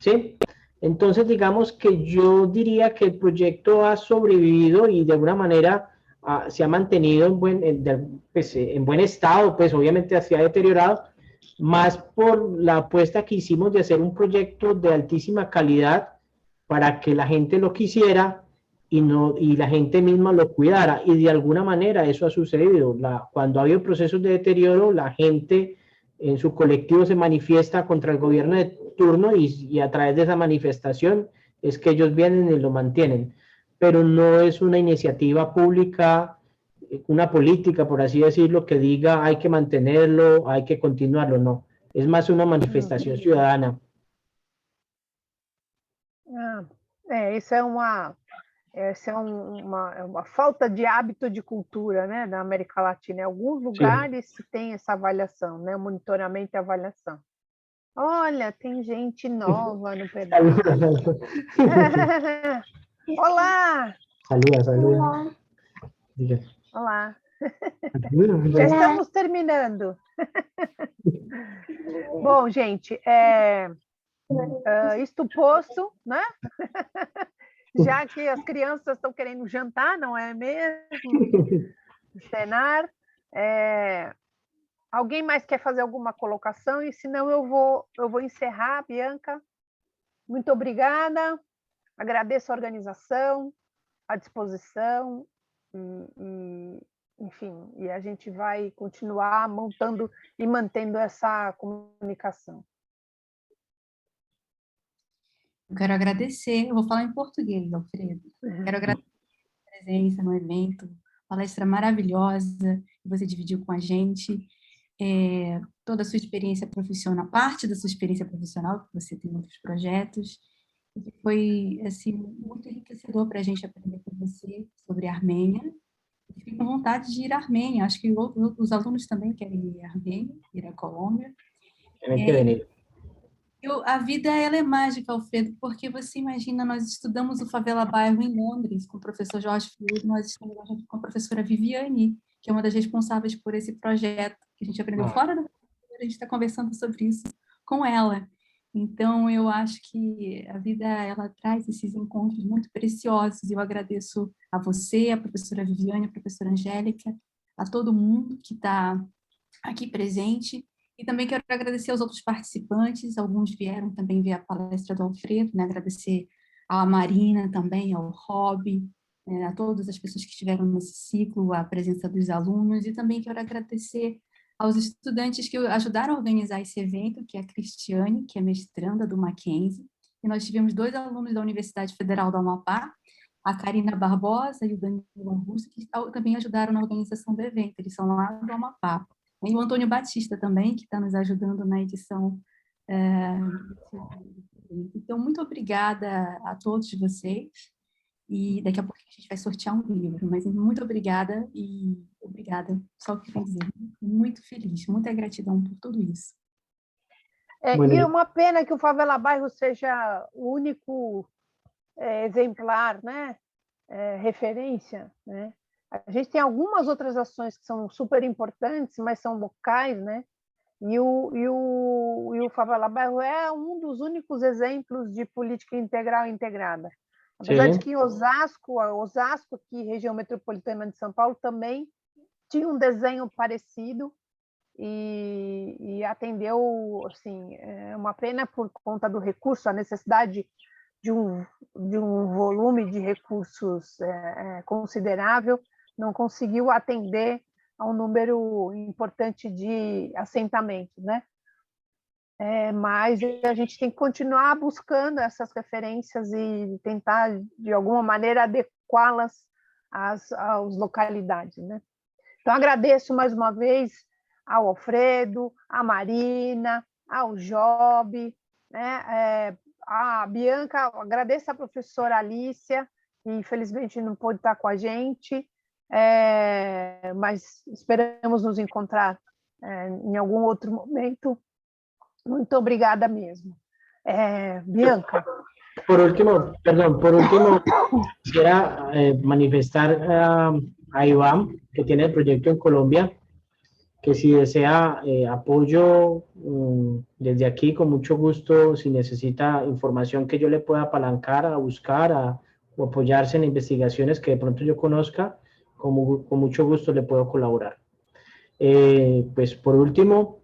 ¿sí? Entonces, digamos que yo diría que el proyecto ha sobrevivido y de alguna manera se ha mantenido en buen estado, pues obviamente se ha deteriorado, más por la apuesta que hicimos de hacer un proyecto de altísima calidad para que la gente lo quisiera y la gente misma lo cuidara, y de alguna manera eso ha sucedido. Cuando ha habido procesos de deterioro, la gente en su colectivo se manifiesta contra el gobierno de turno, y a través de esa manifestación es que ellos vienen y lo mantienen, pero no es una iniciativa pública, una política, por así decirlo, que diga hay que mantenerlo, hay que continuarlo, no. Es más una manifestación ciudadana. Isso é uma falta de hábito de cultura, né, na América Latina. Em alguns lugares se tem essa avaliação, né, o monitoramento e avaliação. Olha, tem gente nova no pedaço. Olá! Saluda. Olá. Já estamos terminando. Bom, gente, isto posto, né? Já que as crianças estão querendo jantar, não é mesmo? Cenar. Alguém mais quer fazer alguma colocação? E senão eu vou encerrar, Bianca. Muito obrigada. Agradeço a organização, a disposição, enfim, e a gente vai continuar montando e mantendo essa comunicação. Eu quero agradecer, eu vou falar em português, Alfredo. Quero agradecer a presença no evento, palestra maravilhosa que você dividiu com a gente, toda a sua experiência profissional, parte da sua experiência profissional, que você tem outros projetos. Foi assim, muito enriquecedor para a gente aprender com você sobre a Armênia. Fico com vontade de ir à Armênia. Acho que os alunos também querem ir à Armênia, ir à Colômbia. A vida ela é mágica, Alfredo, porque você imagina, nós estudamos o Favela Bairro em Londres com o professor Jorge Fiudo, nós estamos com a professora Viviane, que é uma das responsáveis por esse projeto, que a gente aprendeu fora da a gente está conversando sobre isso com ela. Então, eu acho que a vida ela traz esses encontros muito preciosos. Eu agradeço a você, a professora Viviane, a professora Angélica, a todo mundo que está aqui presente. E também quero agradecer aos outros participantes, alguns vieram também ver a palestra do Alfredo, né? Agradecer à Marina também, ao Rob, a todas as pessoas que estiveram nesse ciclo, a presença dos alunos, e também quero agradecer aos estudantes que ajudaram a organizar esse evento, que é a Cristiane, que é mestranda do Mackenzie, e nós tivemos 2 alunos da Universidade Federal do Amapá, a Karina Barbosa e o Danilo Augusto, que também ajudaram na organização do evento, eles são lá do Amapá. E o Antônio Batista também, que está nos ajudando na edição. Então, muito obrigada a todos vocês. E daqui a pouco a gente vai sortear um livro. Mas muito obrigada e obrigada. Só o que eu quero dizer. Muito feliz, muita gratidão por tudo isso. E é uma pena que o Favela Bairro seja o único exemplar, né? Referência, né? A gente tem algumas outras ações que são super importantes, mas são locais, né? E o Favela Bairro é um dos únicos exemplos de política integral e integrada. Apesar de Sim. que em Osasco, aqui, região metropolitana de São Paulo, também tinha um desenho parecido e atendeu, assim, é uma pena por conta do recurso, a necessidade de um volume de recursos considerável, não conseguiu atender a um número importante de assentamentos, né? Mas a gente tem que continuar buscando essas referências e tentar, de alguma maneira, adequá-las às localidades, né? Então, agradeço mais uma vez ao Alfredo, à Marina, ao Job, né? A Bianca, agradeço à professora Alícia, que infelizmente não pôde estar com a gente, mas esperamos nos encontrar em algum outro momento. Muito obrigada mesmo. Bianca. Por último, quisiera manifestar a Iván, que tiene el proyecto en Colombia, que si desea apoyo desde aquí, con mucho gusto, si necesita información que yo le pueda apalancar, a buscar, o apoyarse en investigaciones que de pronto yo conozca, con mucho gusto le puedo colaborar. Pues por último,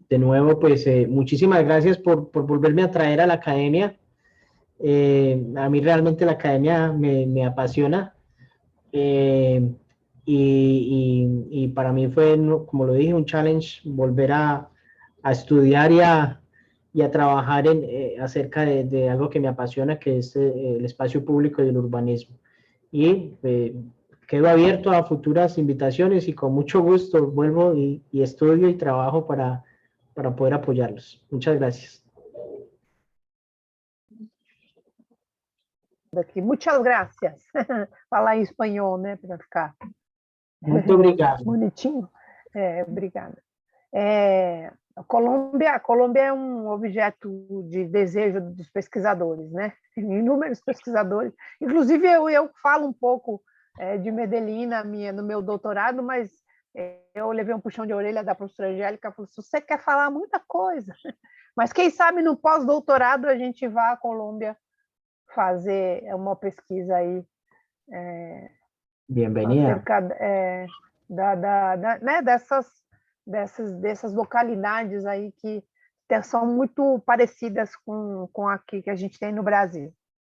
de nuevo, pues muchísimas gracias por volverme a traer a la academia. A mí realmente la academia me apasiona. Y para mí fue, como lo dije, un challenge volver a estudiar y a trabajar acerca de algo que me apasiona, que es el espacio público y el urbanismo. Y quedo abierto a futuras invitaciones y con mucho gusto vuelvo y estudio y trabajo para poder apoyarlos. Muchas gracias. Muchas gracias. Falar em espanhol, né, para ficar muito obrigado. Bonitinho. Obrigada. A Colômbia é um objeto de desejo dos pesquisadores, né? Inúmeros pesquisadores. Inclusive, eu falo um pouco de Medellín no meu doutorado, mas eu levei um puxão de orelha da professora Angélica, falou: se você quer falar muita coisa, mas quem sabe no pós-doutorado a gente vá à Colômbia fazer uma pesquisa aí acerca né, dessas localidades aí que são muito parecidas com aqui que a gente tem no Brasil.